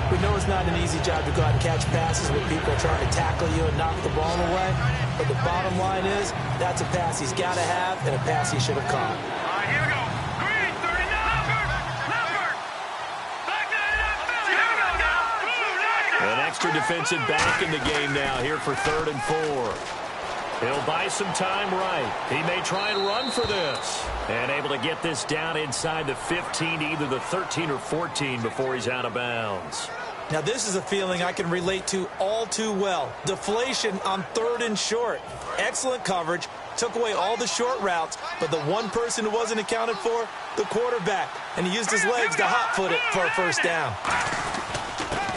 We know it's not an easy job to go out and catch passes with people trying to tackle you and knock the ball away. But the bottom line is that's a pass he's got to have and a pass he should have caught. All right, here we go. Green, 39. Lambert. Back to here we go now. Blue, 90. An extra defensive back in the game now here for 3rd and 4. He'll buy some time right. He may try and run for this. And able to get this down inside the 15, either the 13 or 14 before he's out of bounds. Now, this is a feeling I can relate to all too well. Deflation on 3rd and short. Excellent coverage. Took away all the short routes, but the one person who wasn't accounted for, the quarterback. And he used his legs to hot-foot it for a first down.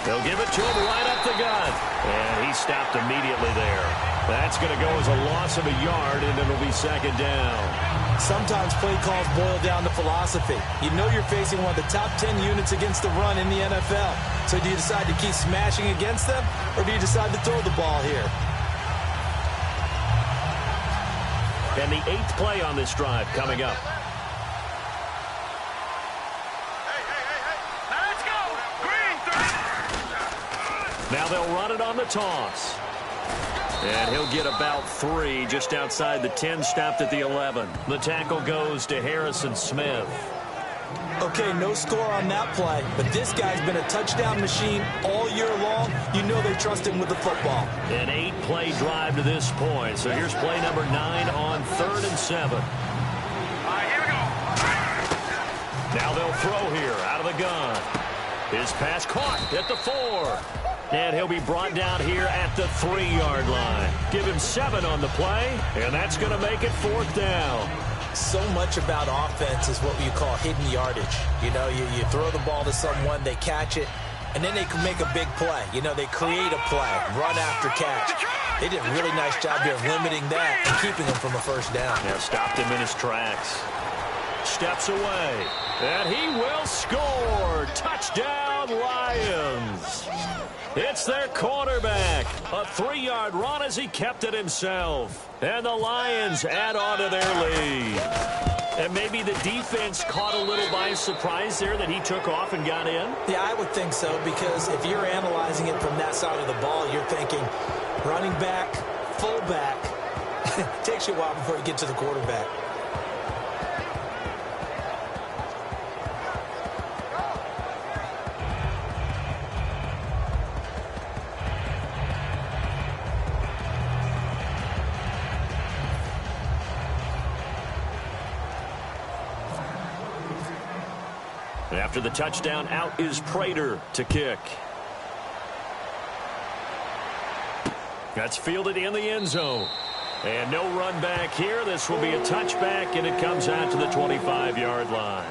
They'll give it to him right up the gut. And he stopped immediately there. That's going to go as a loss of a yard, and it'll be 2nd down. Sometimes play calls boil down to philosophy. You know you're facing one of the top 10 units against the run in the NFL. So do you decide to keep smashing against them, or do you decide to throw the ball here? And the 8th play on this drive coming up. Let's go. Green, 30. Now they'll run it on the toss. And he'll get about 3 just outside the 10, stopped at the 11. The tackle goes to Harrison Smith. Okay, no score on that play, but this guy's been a touchdown machine all year long. You know they trust him with the football. An 8-play drive to this point. So here's play number 9 on 3rd and 7. All right, here we go. Now they'll throw here out of the gun. His pass caught at the 4. And he'll be brought down here at the 3-yard line. Give him 7 on the play, and that's going to make it 4th down. So much about offense is what you call hidden yardage. You know, you throw the ball to someone, they catch it, and then they can make a big play. You know, they create a play, run after catch. They did a really nice job here of limiting that and keeping him from a first down. Yeah, stopped him in his tracks. Steps away, and he will score. Touchdown, Lions. It's their quarterback. A 3-yard run as he kept it himself. And the Lions add on to their lead. And maybe the defense caught a little by surprise there that he took off and got in? Yeah, I would think so, because if you're analyzing it from that side of the ball, you're thinking running back, fullback, It takes you a while before you get to the quarterback. After the touchdown, out is Prater to kick. That's fielded in the end zone. And no run back here. This will be a touchback, and it comes out to the 25-yard line.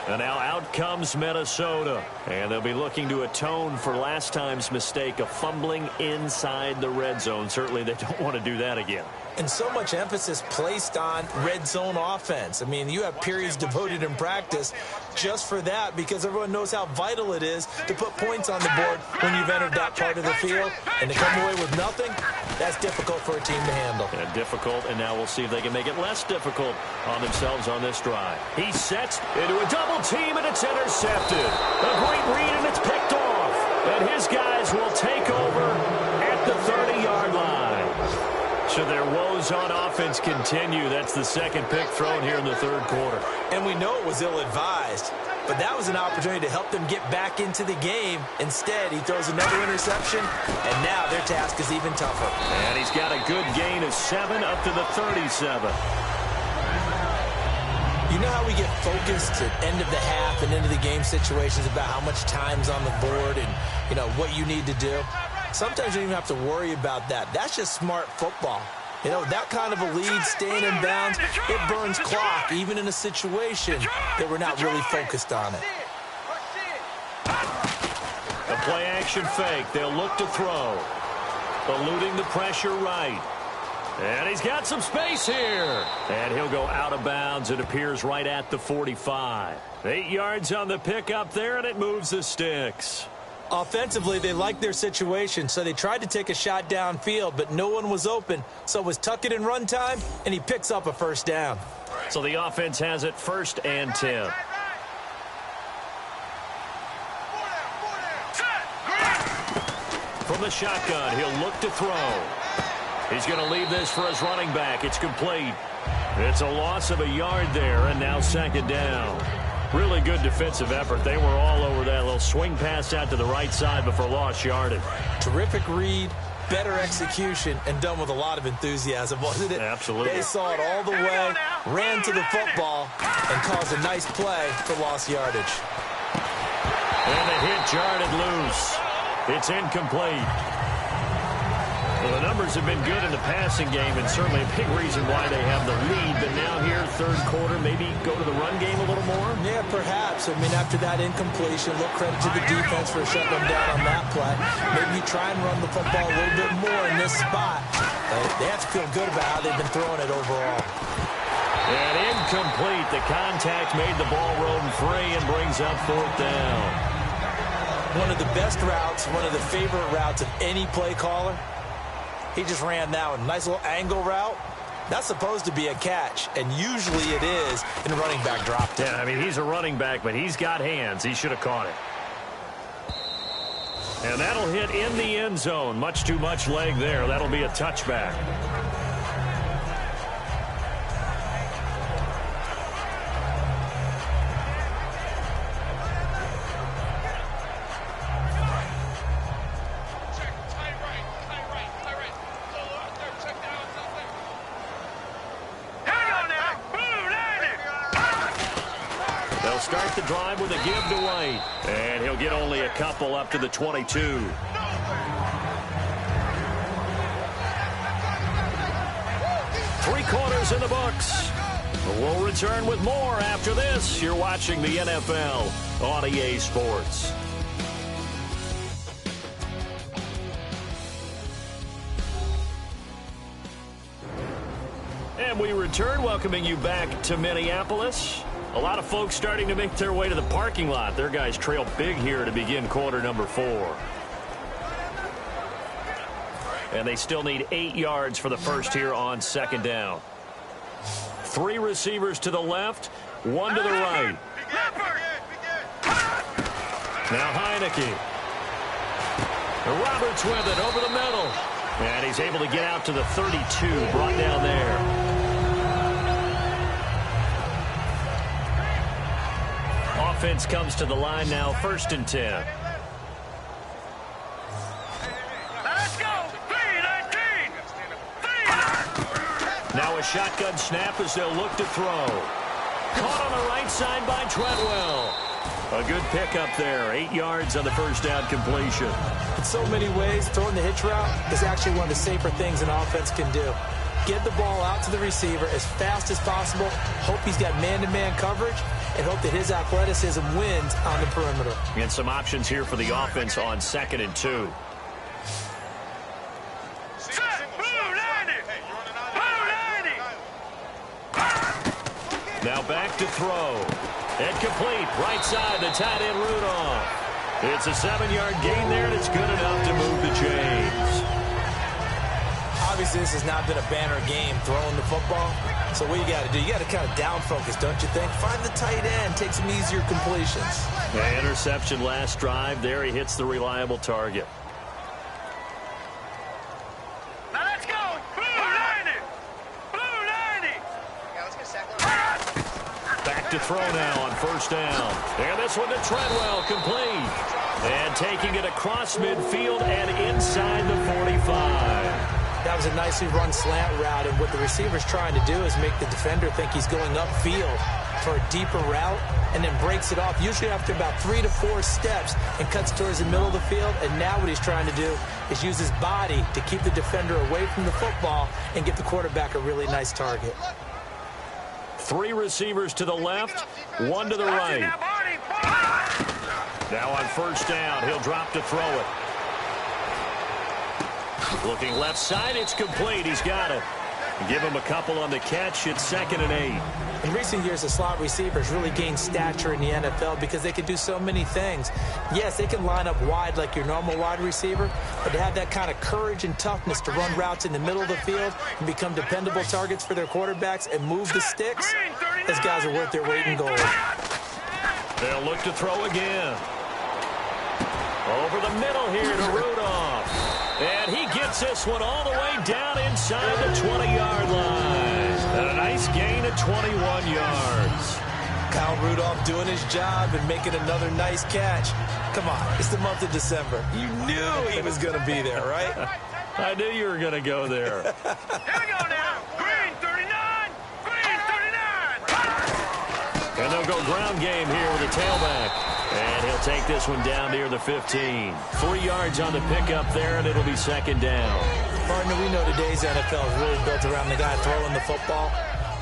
And now out comes Minnesota. And they'll be looking to atone for last time's mistake of fumbling inside the red zone. Certainly they don't want to do that again. And so much emphasis placed on red zone offense. I mean, you have periods devoted in practice just for that because everyone knows how vital it is to put points on the board when you've entered that part of the field. And to come away with nothing, that's difficult for a team to handle. And difficult, and now we'll see if they can make it less difficult on themselves on this drive. He sets into a double team, and it's intercepted. A great read, and it's picked off. And his guys will take over at the 30-yard line. So their woes on offense continue. That's the second pick thrown here in the third quarter. And we know it was ill-advised, but that was an opportunity to help them get back into the game. Instead, he throws another interception, and now their task is even tougher. And he's got a good gain of 7 up to the 37. You know how we get focused at end of the half and into the game situations about how much time's on the board and, you know, what you need to do? Sometimes you don't even have to worry about that. That's just smart football. You know, that kind of a lead, staying in bounds, it burns clock, even in a situation that we're not really focused on it. A play-action fake. They'll look to throw. Eluding the pressure right. And he's got some space here. And he'll go out of bounds. It appears right at the 45. 8 yards on the pickup there, and it moves the sticks. Offensively, they liked their situation, so they tried to take a shot downfield, but no one was open. So it was tuck it in run time, and he picks up a first down. So the offense has it 1st and 10. From the shotgun, he'll look to throw. He's going to leave this for his running back. It's complete. It's a loss of a yard there, and now 2nd down. Really good defensive effort. They were all over that little swing pass out to the right side before lost yardage. Terrific read, better execution, and done with a lot of enthusiasm, wasn't it? Absolutely. They saw it all the way, ran to the football, and caused a nice play for lost yardage. And the hit jarred it loose. It's incomplete. Well, the numbers have been good in the passing game, and certainly a big reason why they have the lead. But now here, third quarter, maybe go to the run game a little more? Yeah, perhaps. I mean, after that incompletion, look, credit to the defense for shutting them down on that play. Maybe you try and run the football a little bit more in this spot. They have to feel good about how they've been throwing it overall. And incomplete. The contact made the ball roam free and brings up 4th down. One of the best routes, one of the favorite routes of any play caller. He just ran that one. Nice little angle route. That's supposed to be a catch, and usually it is in a running back drop. Yeah, I mean, he's a running back, but he's got hands. He should have caught it. And that'll hit in the end zone. Much too much leg there. That'll be a touchback. Start the drive with a give to White. And he'll get only a couple up to the 22. 3 quarters in the books. We'll return with more after this. You're watching the NFL on EA Sports. And we return, welcoming you back to Minneapolis. A lot of folks starting to make their way to the parking lot. Their guys trail big here to begin quarter number 4. And they still need 8 yards for the first here on 2nd down. 3 receivers to the left, 1 to the right. Now Heineke. Roberts with it over the middle. And he's able to get out to the 32, brought down there. Offense comes to the line now, 1st and 10. Let's go! 3-19! Now a shotgun snap as they'll look to throw. Caught on the right side by Treadwell. A good pickup there. 8 yards on the first down completion. In so many ways, throwing the hitch route is actually one of the safer things an offense can do. Get the ball out to the receiver as fast as possible, hope he's got man-to-man coverage, and hope that his athleticism wins on the perimeter. And some options here for the offense on 2nd and 2. Now back to throw. And complete. Right side, the tight end Rudolph. It's a 7-yard gain there, and it's good enough to move the chains. Obviously, this has not been a banner game throwing the football. So what you got to do, you got to kind of down focus, don't you think? Find the tight end, take some easier completions. The interception last drive. There he hits the reliable target. Now let's go! Blue 90! Blue 90! Back to throw now on 1st down. And this one to Treadwell, complete. And taking it across midfield and inside the 45. That was a nicely run slant route, and what the receiver's trying to do is make the defender think he's going upfield for a deeper route and then breaks it off, usually after about 3 to 4 steps, and cuts towards the middle of the field. And now what he's trying to do is use his body to keep the defender away from the football and get the quarterback a really nice target. 3 receivers to the left, 1 to the right. Now on 1st down, he'll drop to throw it. Looking left side, it's complete. He's got it. Give him a couple on the catch. It's 2nd and 8. In recent years, the slot receivers really gained stature in the NFL because they can do so many things. Yes, they can line up wide like your normal wide receiver, but to have that kind of courage and toughness to run routes in the middle of the field and become dependable targets for their quarterbacks and move the sticks, those guys are worth their weight in gold. They'll look to throw again. Over the middle here to Rudolph. And he gets this one all the way down inside the 20-yard line. And a nice gain of 21 yards. Kyle Rudolph doing his job and making another nice catch. Come on, it's the month of December. You knew he was going to be there, right? I knew you were going to go there. Here we go now. Green 39. Green 39. And they'll go ground game here with a tailback. And he'll take this one down near the 15. 3 yards on the pickup there, and it'll be 2nd down. Partner, we know today's NFL is really built around the guy throwing the football.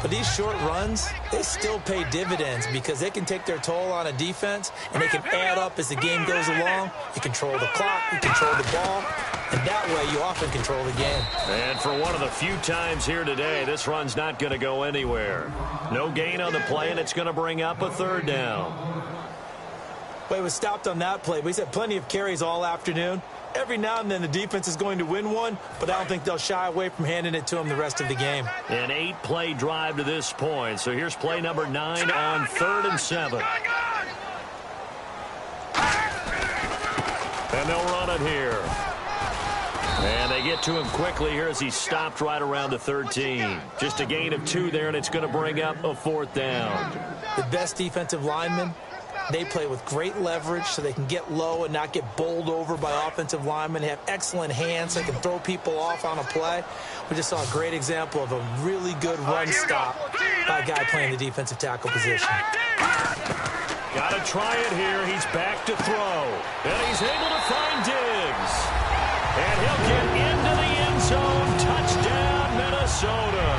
But these short runs, they still pay dividends because they can take their toll on a defense, and they can add up as the game goes along. You control the clock, you control the ball, and that way you often control the game. And for one of the few times here today, this run's not going to go anywhere. No gain on the play, and it's going to bring up a 3rd down. Well, he was stopped on that play. But he's had plenty of carries all afternoon. Every now and then the defense is going to win one, but I don't think they'll shy away from handing it to him the rest of the game. An 8-play drive to this point. So here's play number 9 on 3rd and 7. And they'll run it here. And they get to him quickly here as he's stopped right around the 13. Just a gain of 2 there, and it's going to bring up a 4th down. The best defensive linemen, they play with great leverage so they can get low and not get bowled over by offensive linemen. They have excellent hands. They can throw people off on a play. We just saw a great example of a really good run stop by a guy playing the defensive tackle position. Got to try it here. He's back to throw. And he's able to find Diggs. And he'll get into the end zone. Touchdown, Minnesota.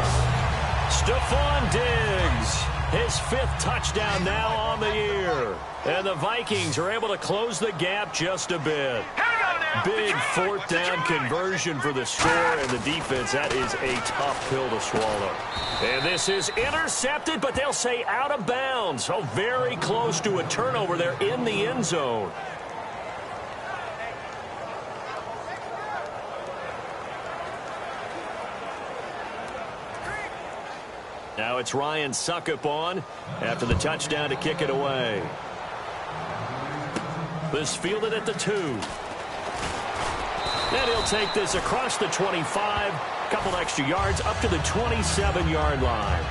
Stephon Diggs. His 5th touchdown now on the year. And the Vikings are able to close the gap just a bit. Big 4th down conversion for the score, and the defense, that is a tough pill to swallow. And this is intercepted, but they'll say out of bounds. So very close to a turnover there in the end zone. Now it's Ryan Suckup on after the touchdown to kick it away. This fielded at the 2. And he'll take this across the 25, a couple extra yards up to the 27-yard line.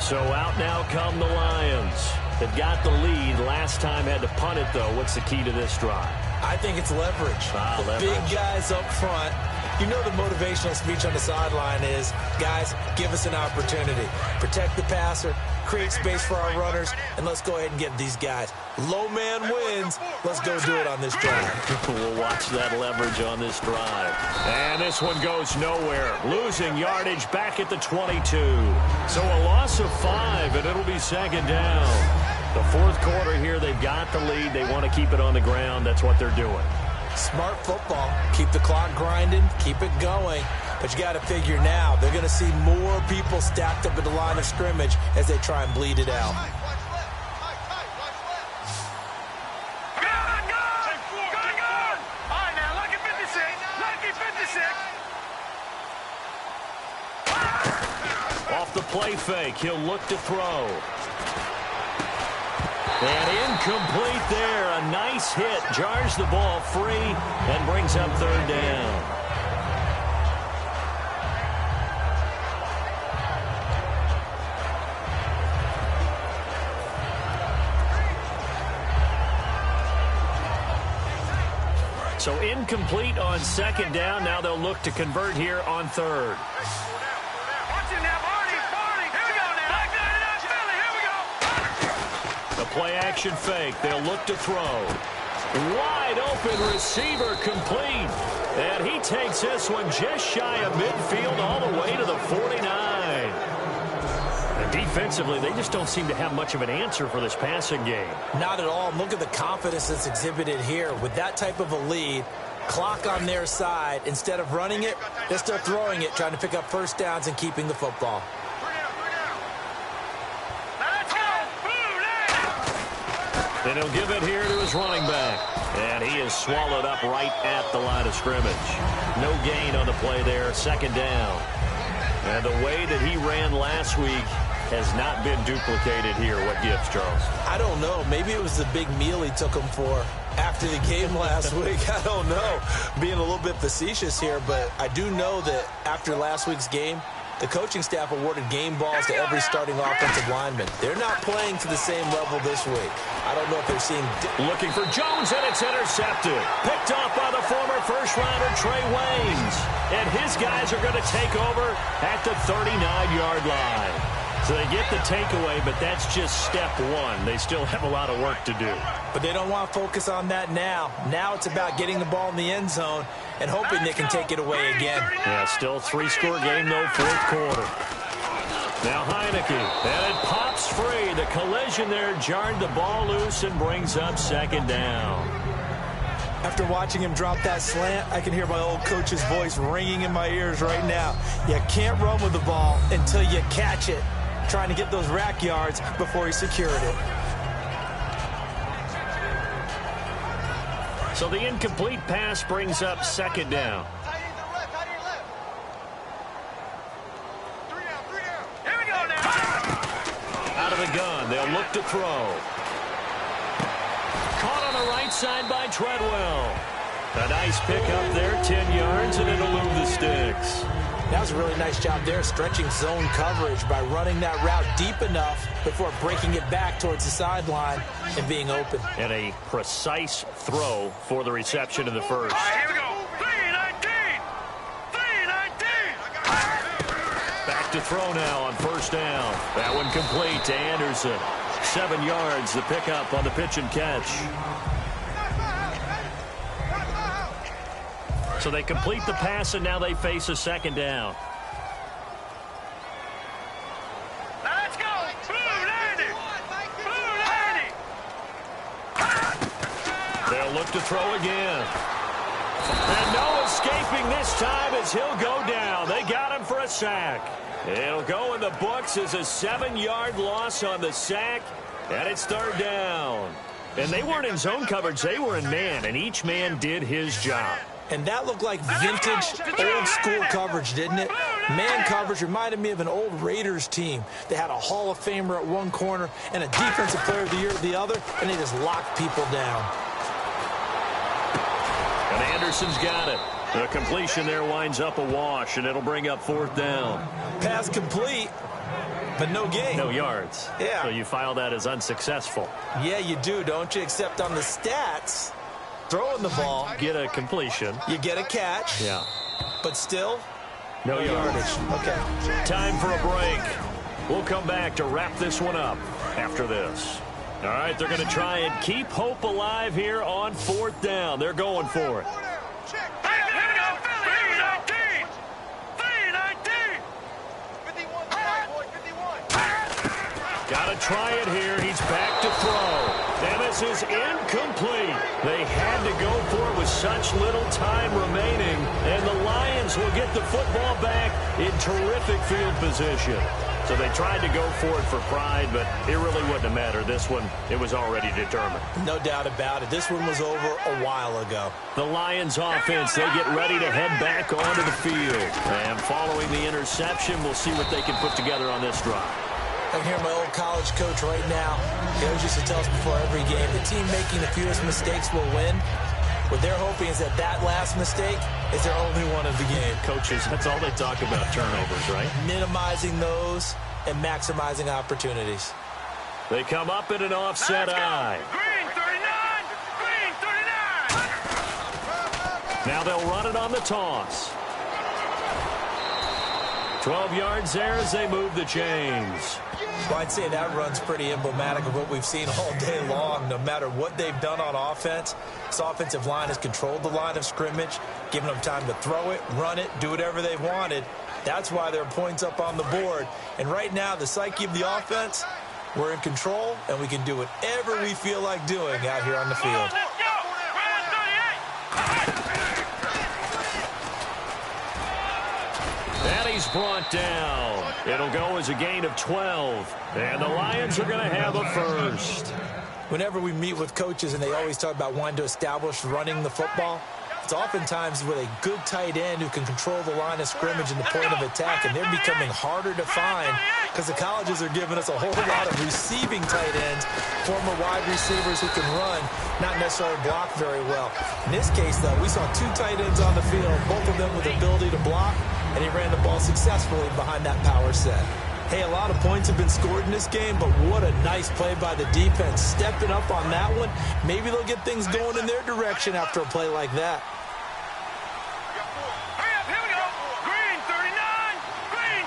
So out now come the Lions. They've got the lead. Last time had to punt it, though. What's the key to this drive? I think it's leverage. Leverage. Big guys up front. You know the motivational speech on the sideline is, guys, give us an opportunity. Protect the passer, create space for our runners, and let's go ahead and get these guys. Low man wins. Let's go do it on this drive. We'll watch that leverage on this drive. And this one goes nowhere. Losing yardage back at the 22. So a loss of 5, and it'll be second down. The fourth quarter here, they've got the lead. They want to keep it on the ground. That's what they're doing. Smart football. Keep the clock grinding. Keep it going. But you got to figure now, they're going to see more people stacked up at the line of scrimmage as they try and bleed it out. Off the play fake, he'll look to throw. And incomplete there. A nice hit. Jars the ball free and brings up third down. So incomplete on second down. Now they'll look to convert here on third. The play action fake. They'll look to throw. Wide open receiver complete. And he takes this one just shy of midfield all the way to the 49. And defensively, they just don't seem to have much of an answer for this passing game. Not at all. Look at the confidence that's exhibited here. With that type of a lead, clock on their side, instead of running it, they're still throwing it, trying to pick up first downs and keeping the football. And he'll give it here to his running back. And he is swallowed up right at the line of scrimmage. No gain on the play there, second down. And the way that he ran last week has not been duplicated here. What gives, Charles? I don't know. Maybe it was the big meal he took him for after the game last week. I don't know. Being a little bit facetious here, but I do know that after last week's game, the coaching staff awarded game balls to every starting offensive lineman. They're not playing to the same level this week. I don't know if they're seeing... Looking for Jones, and it's intercepted. Picked off by the former first-rounder Trey Waynes. And his guys are going to take over at the 39-yard line. So they get the takeaway, but that's just step one. They still have a lot of work to do. But they don't want to focus on that now. Now it's about getting the ball in the end zone and hoping they can take it away again. Yeah, still three-score game, though, fourth quarter. Now Heineke, and it pops free. The collision there jarred the ball loose and brings up second down. After watching him drop that slant, I can hear my old coach's voice ringing in my ears right now. You can't run with the ball until you catch it. Trying to get those rack yards before he secured it. So the incomplete pass brings up second down. Out of the gun, they'll look to throw. Caught on the right side by Treadwell. A nice pickup there, 10 yards, and it'll move the sticks. That was a really nice job there, stretching zone coverage by running that route deep enough before breaking it back towards the sideline and being open. And a precise throw for the reception in the first. Here we go. 319. 319. Back to throw now on first down. That one complete to Anderson. 7 yards, the pickup on the pitch and catch. So they complete the pass, and now they face a second down. Let's go. Blue 90. Blue 90. They'll look to throw again. And no escaping this time as he'll go down. They got him for a sack. It'll go in the books as a 7-yard loss on the sack, and it's third down. And they weren't in zone coverage. They were in man, and each man did his job. And that looked like vintage, old-school coverage, didn't it? Man coverage reminded me of an old Raiders team. They had a Hall of Famer at one corner and a Defensive Player of the Year at the other, and they just locked people down. Anderson's got it. The completion there winds up a wash, and it'll bring up 4th down. Pass complete, but no gain. No yards. Yeah. So you file that as unsuccessful. Yeah, you do, don't you? Except on the stats, throwing the ball, Get a completion. you get a catch. Yeah. But still, No yardage. Okay. Time for a break. We'll come back to wrap this one up after this. All right, they're going to try and keep hope alive here on 4th down. They're going for it. Got to try it here. He's back to throw. And this is incomplete. They had to go for it with such little time remaining. And the Lions will get the football back in terrific field position. So they tried to go for it for pride, but it really wouldn't have mattered. This one, it was already determined. No doubt about it. This one was over a while ago. The Lions offense, they get ready to head back onto the field. And following the interception, we'll see what they can put together on this drive. I can hear my old college coach right now. He always used to tell us before every game, the team making the fewest mistakes will win. What they're hoping is that that last mistake is their only one of the game. Coaches, that's all they talk about, turnovers, right? Minimizing those and maximizing opportunities. They come up in an offset eye. Green 39! Green 39! Now they'll run it on the toss. 12 yards there as they move the chains. Well, I'd say that run's pretty emblematic of what we've seen all day long. No matter what they've done on offense, this offensive line has controlled the line of scrimmage, given them time to throw it, run it, do whatever they've wanted. That's why there are points up on the board. And right now, the psyche of the offense, we're in control, and we can do whatever we feel like doing out here on the field. And he's brought down. It'll go as a gain of 12. And the Lions are going to have a first. Whenever we meet with coaches and they always talk about wanting to establish running the football, it's oftentimes with a good tight end who can control the line of scrimmage and the point of attack, and they're becoming harder to find because the colleges are giving us a whole lot of receiving tight ends, former wide receivers who can run, not necessarily block very well. In this case, though, we saw 2 tight ends on the field, both of them with the ability to block, and he ran the ball successfully behind that power set. Hey, a lot of points have been scored in this game, but what a nice play by the defense. Stepping up on that one, maybe they'll get things going in their direction after a play like that. Hurry up, here we go. Green 39! Green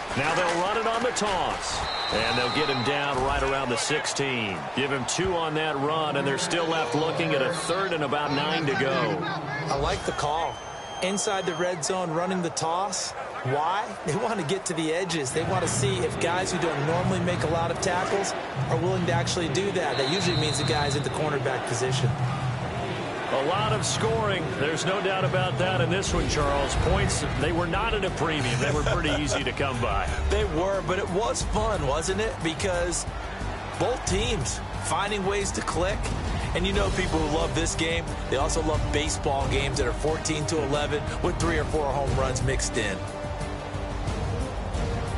30! Now they'll run it on the toss. And they'll get him down right around the 16. Give him 2 on that run, and they're still left looking at a 3rd and about 9 to go. I like the call. Inside the red zone, running the toss. Why? They want to get to the edges. They want to see if guys who don't normally make a lot of tackles are willing to actually do that. That usually means the guy's at the cornerback position. A lot of scoring. There's no doubt about that in this one, Charles. Points, they were not at a premium. They were pretty easy to come by. They were, but it was fun, wasn't it? Because both teams finding ways to click. And you know people who love this game, they also love baseball games that are 14-11 with 3 or 4 home runs mixed in.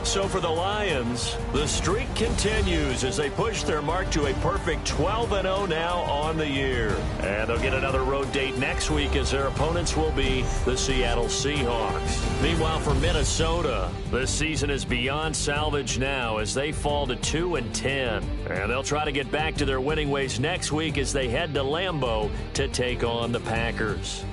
So for the Lions, the streak continues as they push their mark to a perfect 12-0 now on the year. And they'll get another road date next week as their opponents will be the Seattle Seahawks. Meanwhile, for Minnesota, the season is beyond salvage now as they fall to 2-10. And they'll try to get back to their winning ways next week as they head to Lambeau to take on the Packers.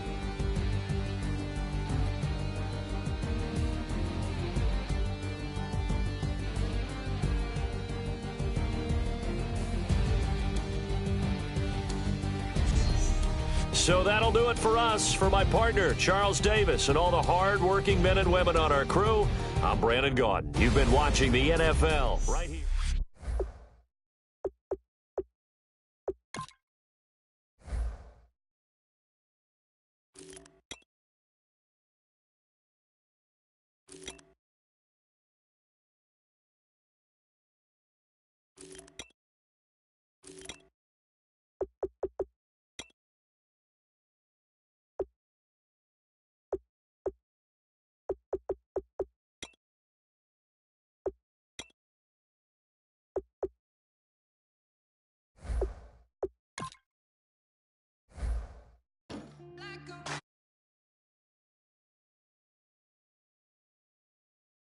So that'll do it for us. For my partner, Charles Davis, and all the hard-working men and women on our crew, I'm Brandon Gaudin. You've been watching the NFL right here.